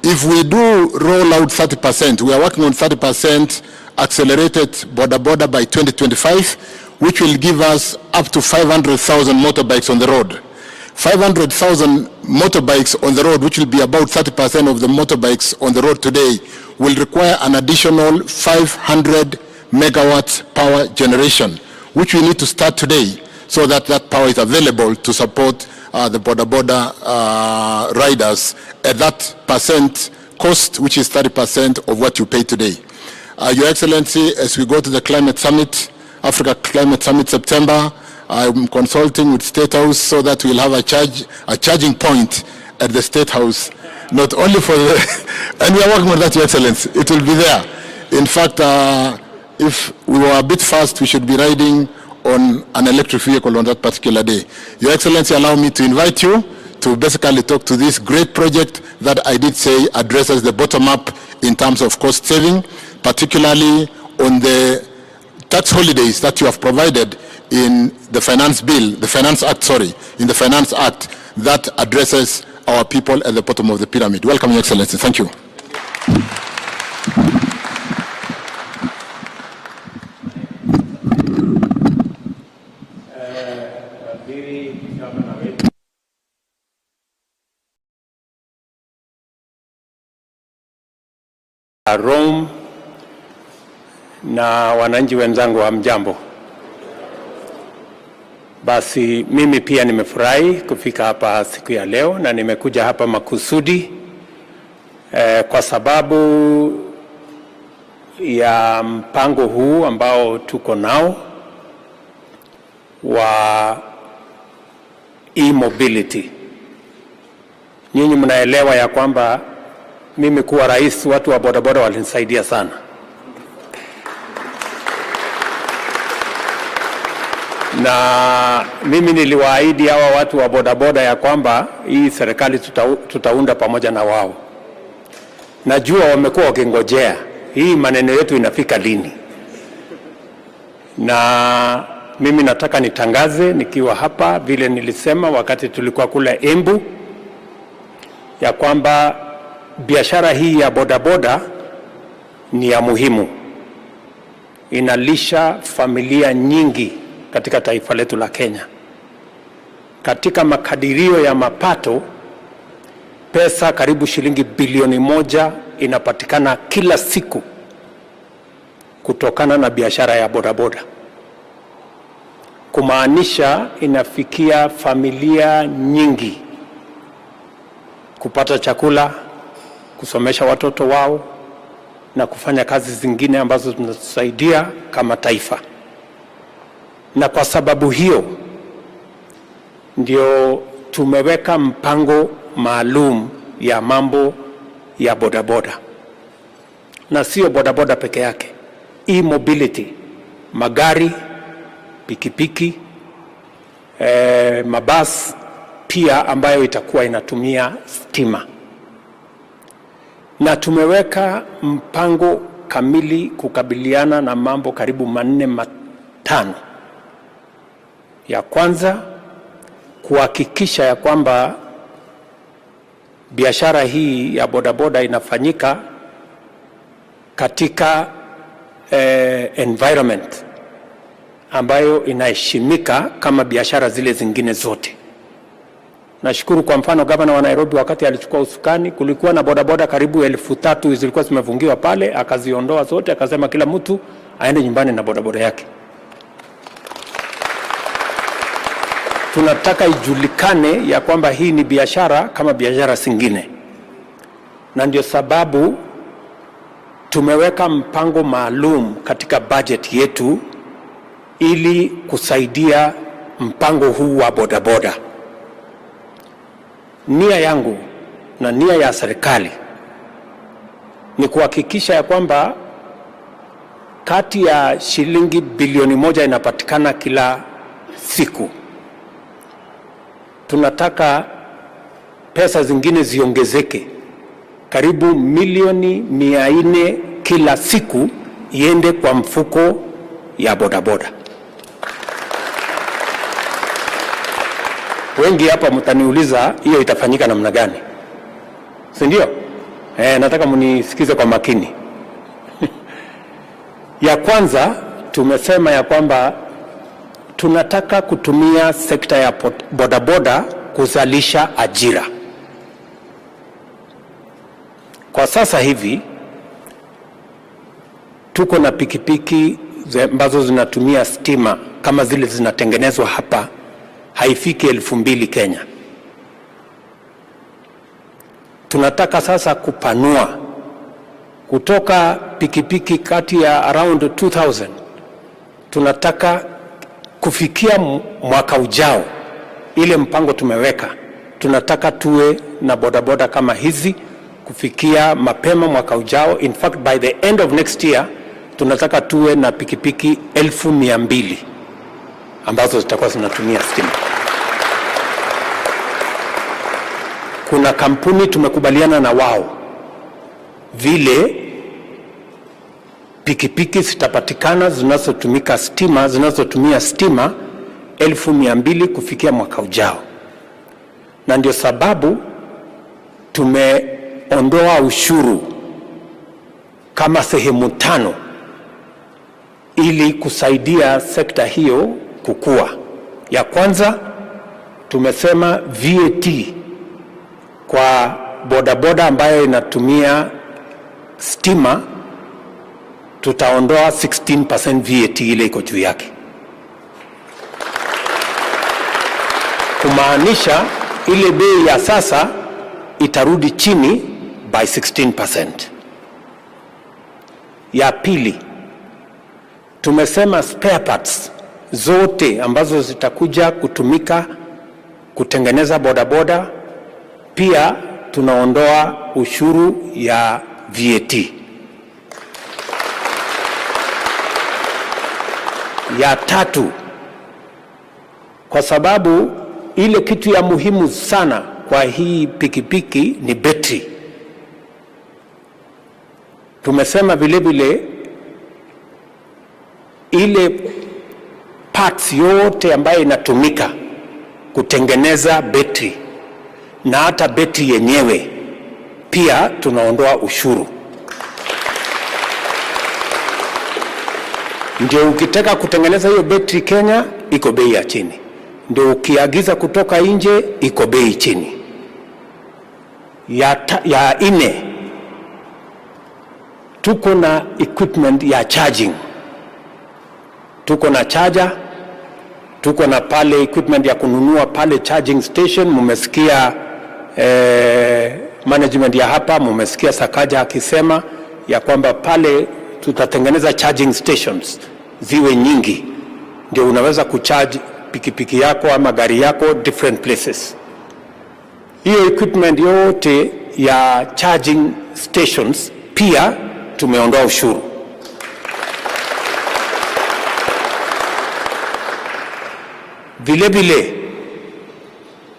if we do roll out 30%, we are working on 30% accelerated border by 2025, which will give us up to 500,000 motorbikes on the road. 500,000 motorbikes on the road, which will be about 30% of the motorbikes on the road today, will require an additional 500 megawatts power generation, which we need to start today so that that power is available to support the border riders at that percent cost, which is 30% of what you pay today. Your Excellency, as we go to the climate summit, Africa Climate Summit September, I'm consulting with State House so that we'll have a charging point at the State House, not only for the, and we are working on that, Your Excellency. It will be there. In fact, if we were a bit fast, we should be riding on an electric vehicle on that particular day. Your Excellency, allow me to invite you to basically talk to this great project that I did say addresses the bottom up in terms of cost saving, particularly on the tax holidays that you have provided in the finance bill, the finance act, sorry, in the finance act that addresses our people at the bottom of the pyramid. Welcome, Your Excellency. Thank you. Rome na wananchi wenzangu wa mjambo. Basi mimi pia nimefurahi kufika hapa siku ya leo, na nimekuja hapa makusudi kwa sababu ya mpango huu ambao tuko nao wa e-mobility. Nyinyi mnaelewa ya kwamba mimi kuwa rais, watu wa bodaboda walinisaidia sana. Na mimi niliwaahidi hawa watu wa bodaboda ya kwamba hii serikali tutaunda pamoja na wao. Najua wamekuwa wakingojea hii maneno yetu inafika lini. Na mimi nataka nitangaze nikiwa hapa, vile nilisema wakati tulikuwa kule Embu, ya kwamba biashara hii ya bodaboda ni ya muhimu. Inalisha familia nyingi katika taifa letu la Kenya. Katika makadirio ya mapato, pesa karibu shilingi bilioni 1 inapatikana kila siku kutokana na biashara ya bodaboda. Kumaanisha inafikia familia nyingi kupata chakula, kusomesha watoto wao na kufanya kazi zingine ambazo tunatusaidia kama taifa. Na kwa sababu hiyo ndio tumeweka mpango maalum ya mambo ya bodaboda. Na sio bodaboda peke yake, e-mobility, magari, pikipiki, mabasi pia ambayo itakuwa inatumia stima. Na tumeweka mpango kamili kukabiliana na mambo karibu 4-5. Ya kwanza, kuhakikisha ya kwamba biashara hii ya bodaboda inafanyika katika environment ambayo inaheshimika kama biashara zile zingine zote. Nashukuru kwa mfano gavana wa Nairobi wakati alichukua usukani, kulikuwa na bodaboda karibu 3,000 zilikuwa zimefungiwa pale, akaziondoa zote, akasema kila mtu aende nyumbani na bodaboda yake. Tunataka ijulikane ya kwamba hii ni biashara kama biashara zingine. Na ndio sababu tumeweka mpango maalum katika budget yetu ili kusaidia mpango huu wa bodaboda. Nia yangu na nia ya serikali ni kuhakikisha ya kwamba kati ya shilingi bilioni 1 inapatikana kila siku. Tunataka pesa zingine ziongezeke, karibu milioni 400 kila siku iende kwa mfuko ya bodaboda. Wengi hapa mtaniuliza hiyo itafanyika namna gani? Si ndio? Nataka mnisikize kwa makini. Ya kwanza, tumesema ya kwamba tunataka kutumia sekta ya bodaboda kuzalisha ajira. Kwa sasa hivi tuko na pikipiki ambazo zinatumia stima kama zile zinatengenezwa hapa, haifiki 2,000 Kenya. Tunataka sasa kupanua kutoka pikipiki kati ya around 2,000. Tunataka kufikia mwaka ujao, ile mpango tumeweka, tunataka tuwe na bodaboda kama hizi kufikia mapema mwaka ujao. In fact, by the end of next year tunataka tuwe na pikipiki 200,000 ambazo zitakuwa zinatumia stima. Kuna kampuni tumekubaliana na wao vile pikipiki zitapatikana zinazotumia stima 200,000 kufikia mwaka ujao. Na ndio sababu tumeondoa ushuru kama sehemu 5 ili kusaidia sekta hiyo kukua. Ya kwanza, tumesema VAT kwa bodaboda ambayo inatumia stima tutaondoa 16% VAT ile iko juu yake. Kumaanisha ile bei ya sasa itarudi chini by 16%. Ya pili, tumesema spare parts zote ambazo zitakuja kutumika kutengeneza bodaboda pia tunaondoa ushuru ya VAT. Ya tatu, kwa sababu ile kitu ya muhimu sana kwa hii pikipiki ni betri. Tumesema vile vile ile parts yote ambayo inatumika kutengeneza betri na hata betri yenyewe pia tunaondoa ushuru. Ndio ukitaka kutengeneza hiyo betri Kenya iko bei ya chini. Ndio ukiagiza kutoka nje iko bei chini. Ya ine, tuko na equipment ya charging. Tuko na charger, tuko na pale equipment ya kununua pale charging station. Mumesikia management ya hapa, mumesikia Sakaja akisema ya kwamba pale tutatengeneza charging stations ziwe nyingi, ndio unaweza kucharge pikipiki yako ama gari yako different places. Hiyo equipment yote ya charging stations pia tumeondoa ushuru.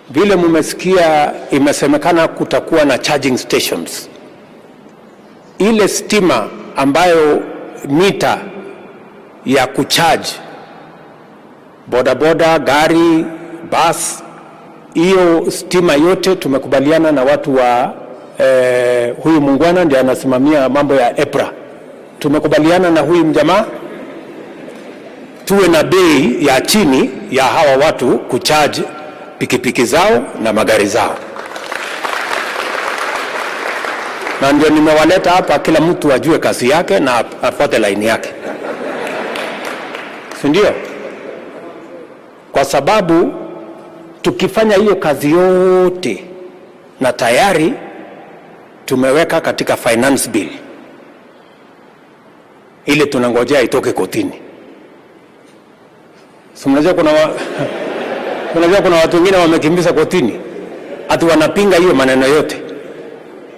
Vile mumesikia imesemekana kutakuwa na charging stations. Ile stima ambayo mita ya kucharge bodaboda, gari, bus, hiyo stima yote tumekubaliana na watu wa huyu mungwana ndiye anasimamia mambo ya EPRA. Tumekubaliana na huyu mjamaa tuwe na bei ya chini ya hawa watu kucharge pikipiki zao na magari zao. Na ndio nimewaleta hapa, kila mtu ajue kazi yake na afuate laini yake, si ndio? Kwa sababu tukifanya hiyo kazi yote na tayari tumeweka katika finance bill ile tunangojea itoke kotini. Unajua kuna watu wengine wamekimbiza kotini ati wanapinga hiyo maneno yote.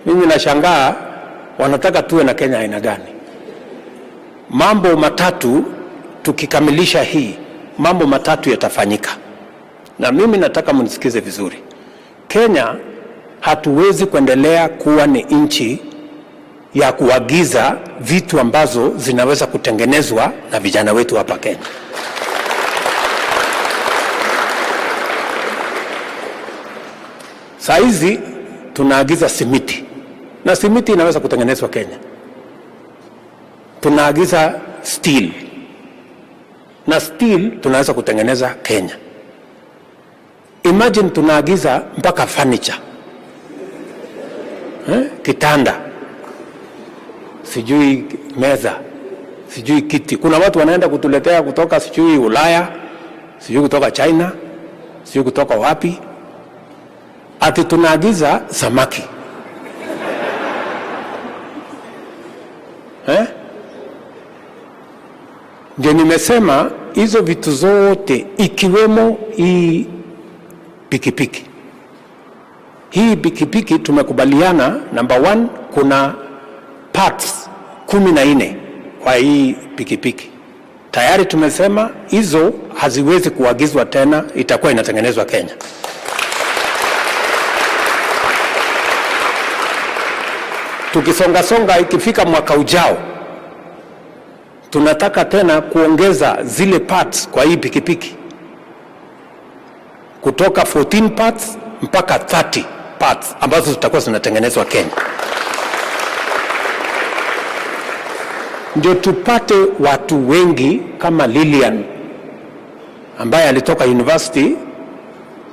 Mimi nashangaa wanataka tuwe na Kenya aina gani? Mambo matatu tukikamilisha hii, mambo matatu yatafanyika. Na mimi nataka mnisikize vizuri. Kenya hatuwezi kuendelea kuwa ni nchi ya kuagiza vitu ambazo zinaweza kutengenezwa na vijana wetu hapa Kenya. Saizi tunaagiza simiti, na simiti inaweza kutengenezwa Kenya. Tunaagiza steel, na steel tunaweza kutengeneza Kenya. Imagine tunaagiza mpaka furniture, kitanda, sijui meza, sijui kiti. Kuna watu wanaenda kutuletea kutoka sijui Ulaya, sijui kutoka China, sijui kutoka wapi. Ati tunaagiza samaki. Ndio nimesema hizo vitu zote ikiwemo hii pikipiki. Hii pikipiki tumekubaliana, number 1, kuna parts 14 kwa hii pikipiki. Tayari tumesema hizo haziwezi kuagizwa tena, itakuwa inatengenezwa Kenya. Tukisonga ikifika mwaka ujao tunataka tena kuongeza zile parts kwa hii pikipiki kutoka 14 parts mpaka 30 parts ambazo zitakuwa zinatengenezwa Kenya. Ndio tupate watu wengi kama Lilian ambaye alitoka university.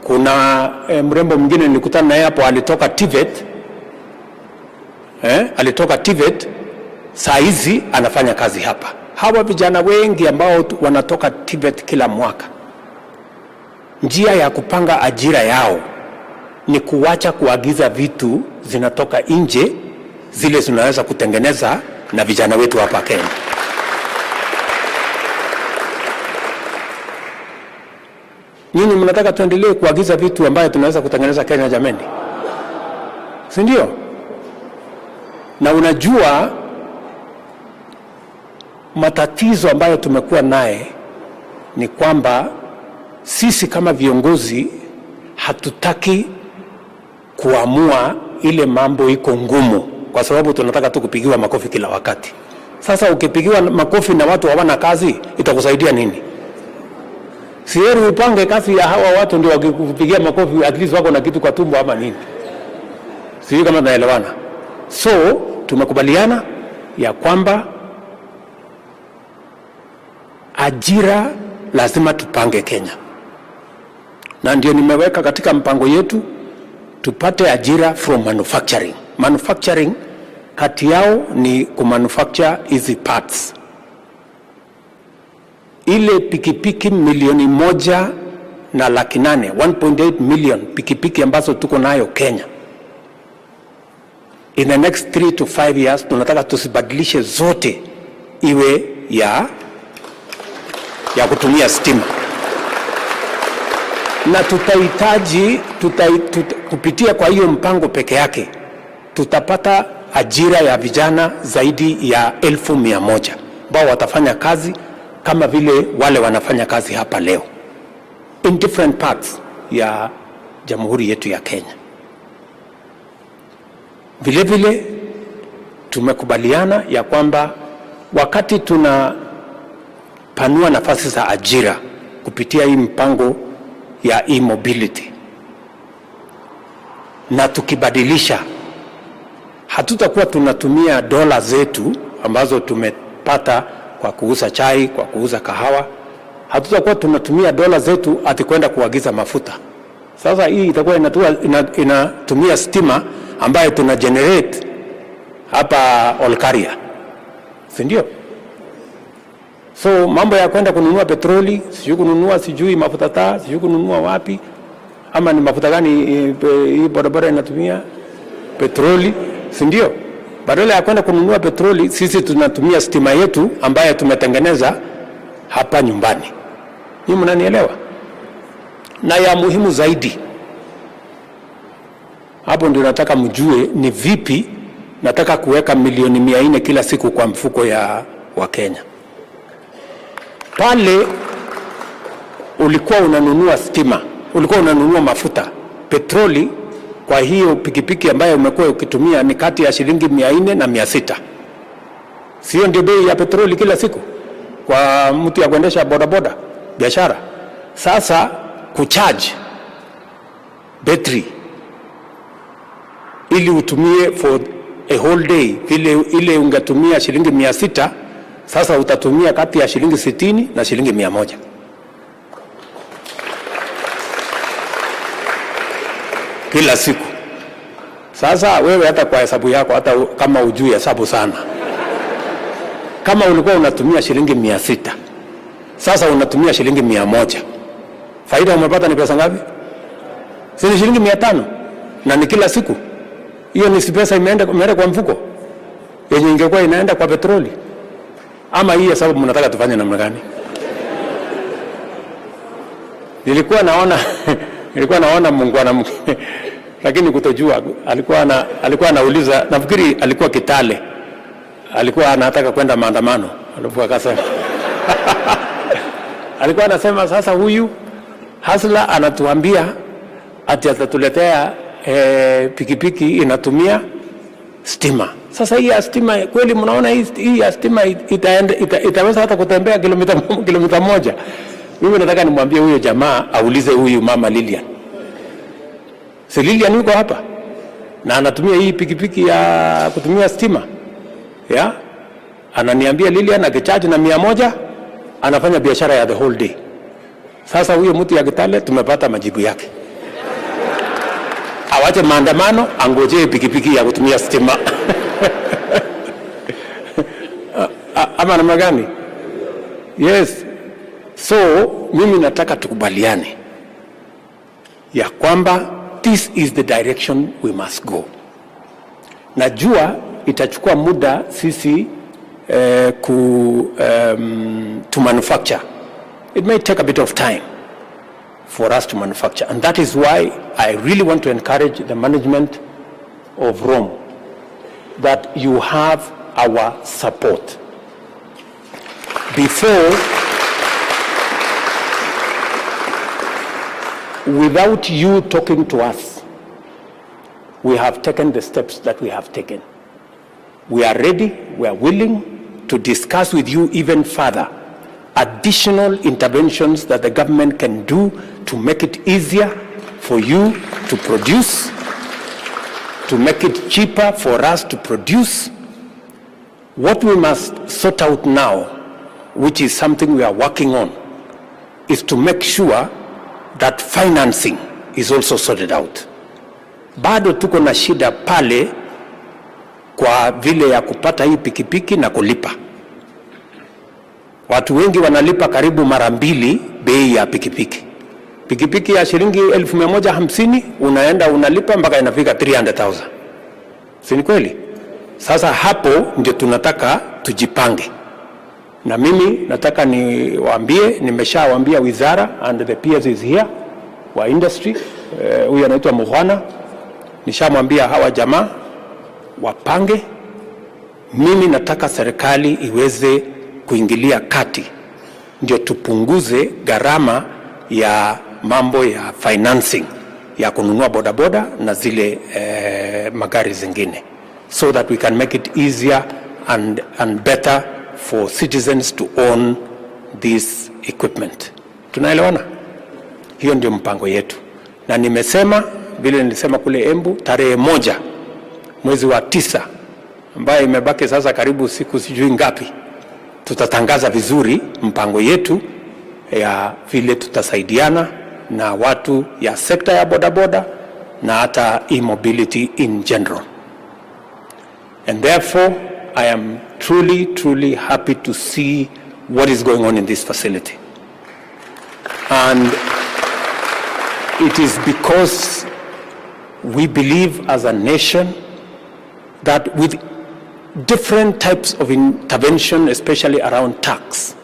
Kuna mrembo mwingine nilikutana naye hapo alitoka TVET. Alitoka TVET, saa hizi anafanya kazi hapa. Hawa vijana wengi ambao wanatoka TVET kila mwaka, njia ya kupanga ajira yao ni kuacha kuagiza vitu zinatoka nje, zile zinaweza kutengeneza na vijana wetu hapa Kenya. Nyinyi mnataka tuendelee kuagiza vitu ambayo tunaweza kutengeneza Kenya jameni? si ndio? Na unajua matatizo ambayo tumekuwa naye ni kwamba sisi kama viongozi hatutaki kuamua ile mambo iko ngumu, kwa sababu tunataka tu kupigiwa makofi kila wakati. Sasa ukipigiwa makofi na watu hawana kazi, itakusaidia nini? Si heri upange kazi ya hawa watu ndio wakikupigia makofi, at least wako na kitu kwa tumbo ama nini? Sijui kama tunaelewana. So tumekubaliana ya kwamba ajira lazima tupange Kenya, na ndio nimeweka katika mpango yetu tupate ajira from manufacturing. Manufacturing kati yao ni kumanufacture hizi parts. Ile pikipiki 1,800,000 1.8 million pikipiki ambazo tuko nayo Kenya, in the next 3 to 5 years tunataka tusibadilishe zote iwe ya kutumia stima, na tutahitaji kupitia kwa hiyo mpango peke yake tutapata ajira ya vijana zaidi ya 1,100 ambao watafanya kazi kama vile wale wanafanya kazi hapa leo in different parts ya jamhuri yetu ya Kenya. Vile vile tumekubaliana ya kwamba wakati tunapanua nafasi za ajira kupitia hii mpango ya e-mobility, na tukibadilisha, hatutakuwa tunatumia dola zetu ambazo tumepata kwa kuuza chai, kwa kuuza kahawa. Hatutakuwa tunatumia dola zetu ati kwenda kuagiza mafuta. Sasa hii itakuwa inatumia stima ambayo tuna generate hapa Olkaria, si ndio? So mambo ya kwenda kununua petroli, sijui kununua sijui mafuta taa, sijui kununua wapi, ama ni mafuta gani hii barabara inatumia petroli, si ndio? Badala ya kwenda kununua petroli, sisi tunatumia stima yetu ambayo tumetengeneza hapa nyumbani. Nyinyi mnanielewa? Na ya muhimu zaidi, hapo ndio nataka mjue ni vipi nataka kuweka milioni 400 kila siku kwa mfuko wa Kenya. Pale ulikuwa unanunua stima, ulikuwa unanunua mafuta, petroli kwa hiyo pikipiki ambayo umekuwa ukitumia ni kati ya shilingi 400 na 600. Sio ndio bei ya petroli kila siku kwa mtu ya kuendesha bodaboda biashara? Sasa kucharge battery ili utumie for a whole day, ile ungetumia shilingi 600, sasa utatumia kati ya shilingi 60 na shilingi 100 kila siku. Sasa wewe hata kwa hesabu yako, hata kama ujui hesabu sana, kama ulikuwa unatumia shilingi 600, sasa unatumia shilingi 100, faida umepata ni pesa ngapi? Si shilingi 500, na ni kila siku. Hiyo ni pesa imeenda kwa mfuko yenye ingekuwa inaenda kwa petroli. Ama hii hesabu mnataka tufanye namna gani? Nilikuwa naona Mungu ana lakini kutojua, alikuwa anauliza, nafikiri alikuwa Kitale, alikuwa anataka kwenda maandamano, alikuwa akasema alikuwa anasema sasa huyu hasla anatuambia ati atatuletea pikipiki inatumia stima. Sasa hii ya stima kweli, mnaona hii ya stima itaweza hata kutembea kilomita 1? Mimi nataka nimwambie huyo jamaa aulize huyu mama Lilian. Si Lilian yuko hapa na anatumia hii pikipiki ya kutumia stima, ya ananiambia Lilian akichaji na 100 anafanya biashara ya the whole day. Sasa huyo mtu ya Kitale tumepata majibu yake. Awache maandamano, angojee pikipiki ya kutumia stima. Ama namna gani? Yes. So mimi nataka tukubaliane ya kwamba this is the direction we must go. Najua itachukua muda sisi to manufacture. It may take a bit of time for us to manufacture, and that is why I really want to encourage the management of Rome, that you have our support. Before, without you talking to us, we have taken the steps that we have taken. We are ready, we are willing to discuss with you even further additional interventions that the government can do to make it easier for you to produce, to make it cheaper for us to produce. What we must sort out now, which is something we are working on, is to make sure that financing is also sorted out. Bado tuko na shida pale kwa vile ya kupata hii pikipiki na kulipa. Watu wengi wanalipa karibu mara mbili bei ya pikipiki. Pikipiki ya shilingi 1150 unaenda unalipa mpaka inafika 300,000. Si ni kweli? Sasa hapo ndio tunataka tujipange. Na mimi nataka niwaambie, nimeshawaambia wizara and the PS is here wa industry, huyu anaitwa Muhwana, nishamwambia hawa jamaa wapange. Mimi nataka serikali iweze kuingilia kati ndio tupunguze gharama ya mambo ya financing ya kununua bodaboda na zile magari zingine, so that we can make it easier and better for citizens to own this equipment. Tunaelewana? Hiyo ndio mpango yetu. Na nimesema vile nilisema kule Embu, tarehe 1 mwezi wa 9 ambayo imebaki sasa karibu siku sijui ngapi, tutatangaza vizuri mpango yetu ya vile tutasaidiana na watu ya sekta ya bodaboda na hata e-mobility in general. And therefore, I am truly happy to see what is going on in this facility. And it is because we believe as a nation that with different types of intervention, especially around tax,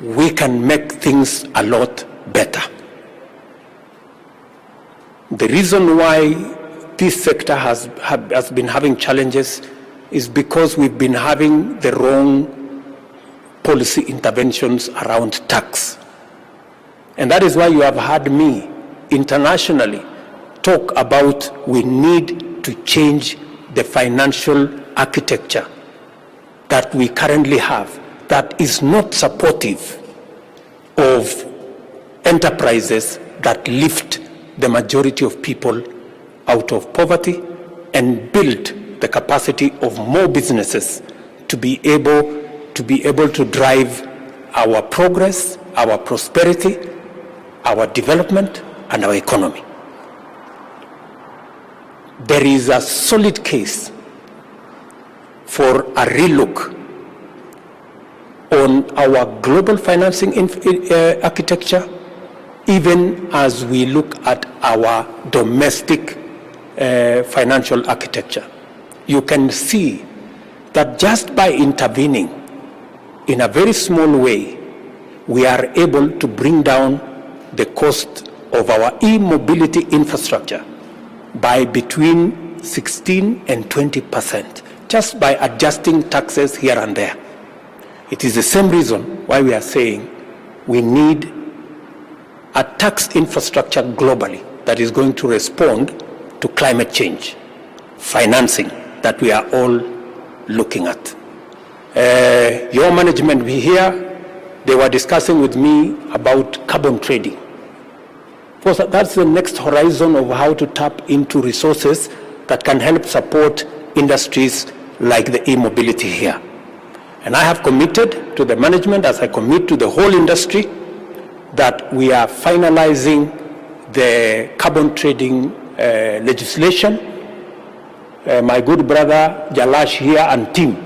we can make things a lot better. The reason why this sector has been having challenges is because we've been having the wrong policy interventions around tax. And that is why you have heard me internationally talk about we need to change the financial architecture that we currently have that is not supportive of enterprises that lift the majority of people out of poverty and build the capacity of more businesses to be able to drive our progress, our prosperity, our development, and our economy. There is a solid case for a relook on our global financing architecture, even as we look at our domestic financial architecture. You can see that just by intervening in a very small way, we are able to bring down the cost of our e-mobility infrastructure by between 16 and 20%, just by adjusting taxes here and there. It is the same reason why we are saying we need a tax infrastructure globally that is going to respond to climate change, financing that we are all looking at. Your management will be here. They were discussing with me about carbon trading. Because that's the next horizon of how to tap into resources that can help support industries like the e-mobility here. And I have committed to the management, as I commit to the whole industry, that we are finalizing the carbon trading legislation. My good brother Jalash here and team,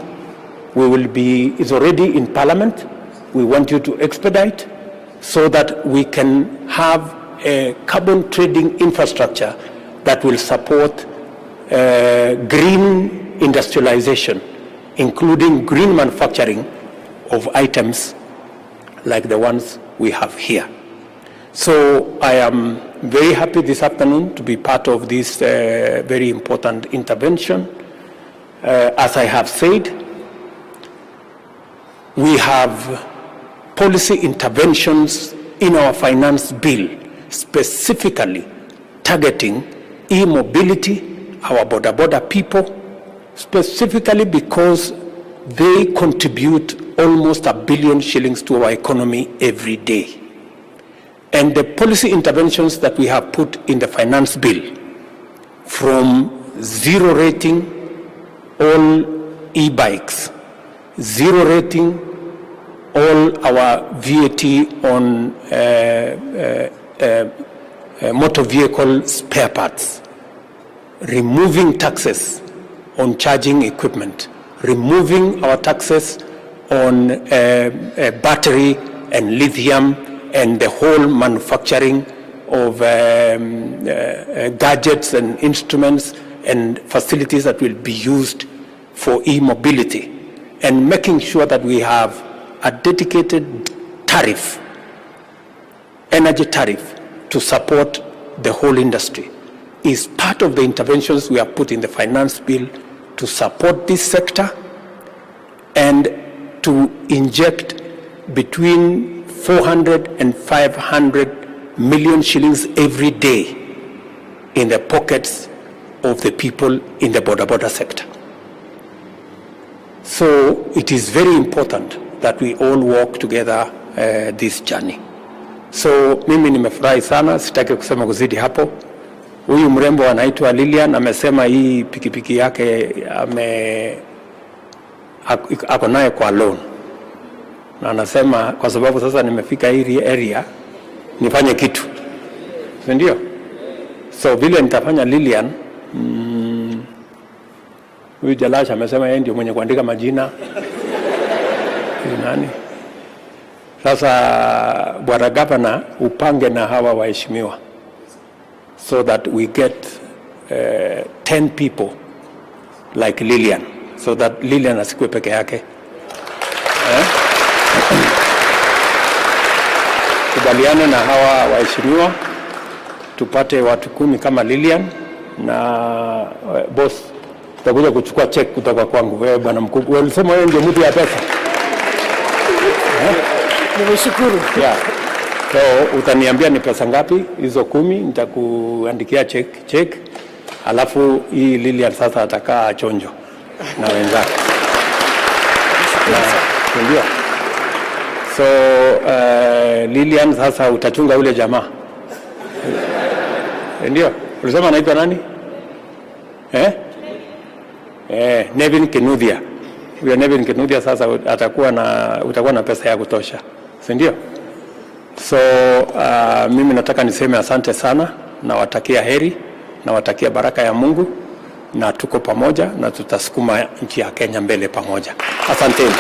is already in Parliament. We want you to expedite so that we can have a carbon trading infrastructure that will support green industrialization, including green manufacturing of items like the ones we have here. So I am very happy this afternoon to be part of this very important intervention. As I have said, we have policy interventions in our finance bill specifically targeting e-mobility, our border people, specifically because they contribute almost R1 billion shillings to our economy every day. And the policy interventions that we have put in the finance bill, from zero rating all e-bikes, zero rating all our VAT on motor vehicle spare parts, removing taxes on charging equipment, removing our taxes on battery and lithium and the whole manufacturing of gadgets and instruments and facilities that will be used for e-mobility, and making sure that we have a dedicated tariff, energy tariff, to support the whole industry is part of the interventions we have put in the finance bill to support this sector and to inject between 400 and 500 million shillings every day in the pockets of the people in the border sector. So it is very important that we all walk together this journey. So mimi nimefurahi sana, sitaki kusema kuzidi hapo. Huyu mrembo anaitwa Lilian amesema hii pikipiki yake ako naye kwa loan. Na anasema kwa sababu sasa nimefika hii area nifanye kitu. Ndio? So vile nitafanya Lilian, huyu Jalasha amesema yeye ndio mwenye kuandika majina. Nani? Sasa bwana gavana upange na hawa waheshimiwa so that we get 10 people like Lilian, so that Lilian asikue peke yake. Kubaliane na hawa waheshimiwa tupate watu 10 kama Lilian, na boss tutakuja kuchukua check kutoka kwangu. Wewe bwana mkubwa ulisema wewe ndio mtu ya pesa. Nimeshukuru. Yeah. So utaniambia ni pesa ngapi hizo 10, nitakuandikia check. Alafu hii Lilian sasa atakaa chonjo na wenzake. Ndio. So Lilian sasa utachunga ule jamaa. Ndio. Ulisema anaitwa nani? Nevin Kinuthia. Huyo Nevin Kinuthia sasa utakuwa na pesa ya kutosha. Si ndio? So mimi nataka niseme asante sana, na watakia heri, na watakia baraka ya Mungu, na tuko pamoja na tutasukuma nchi ya Kenya mbele pamoja. Asanteni.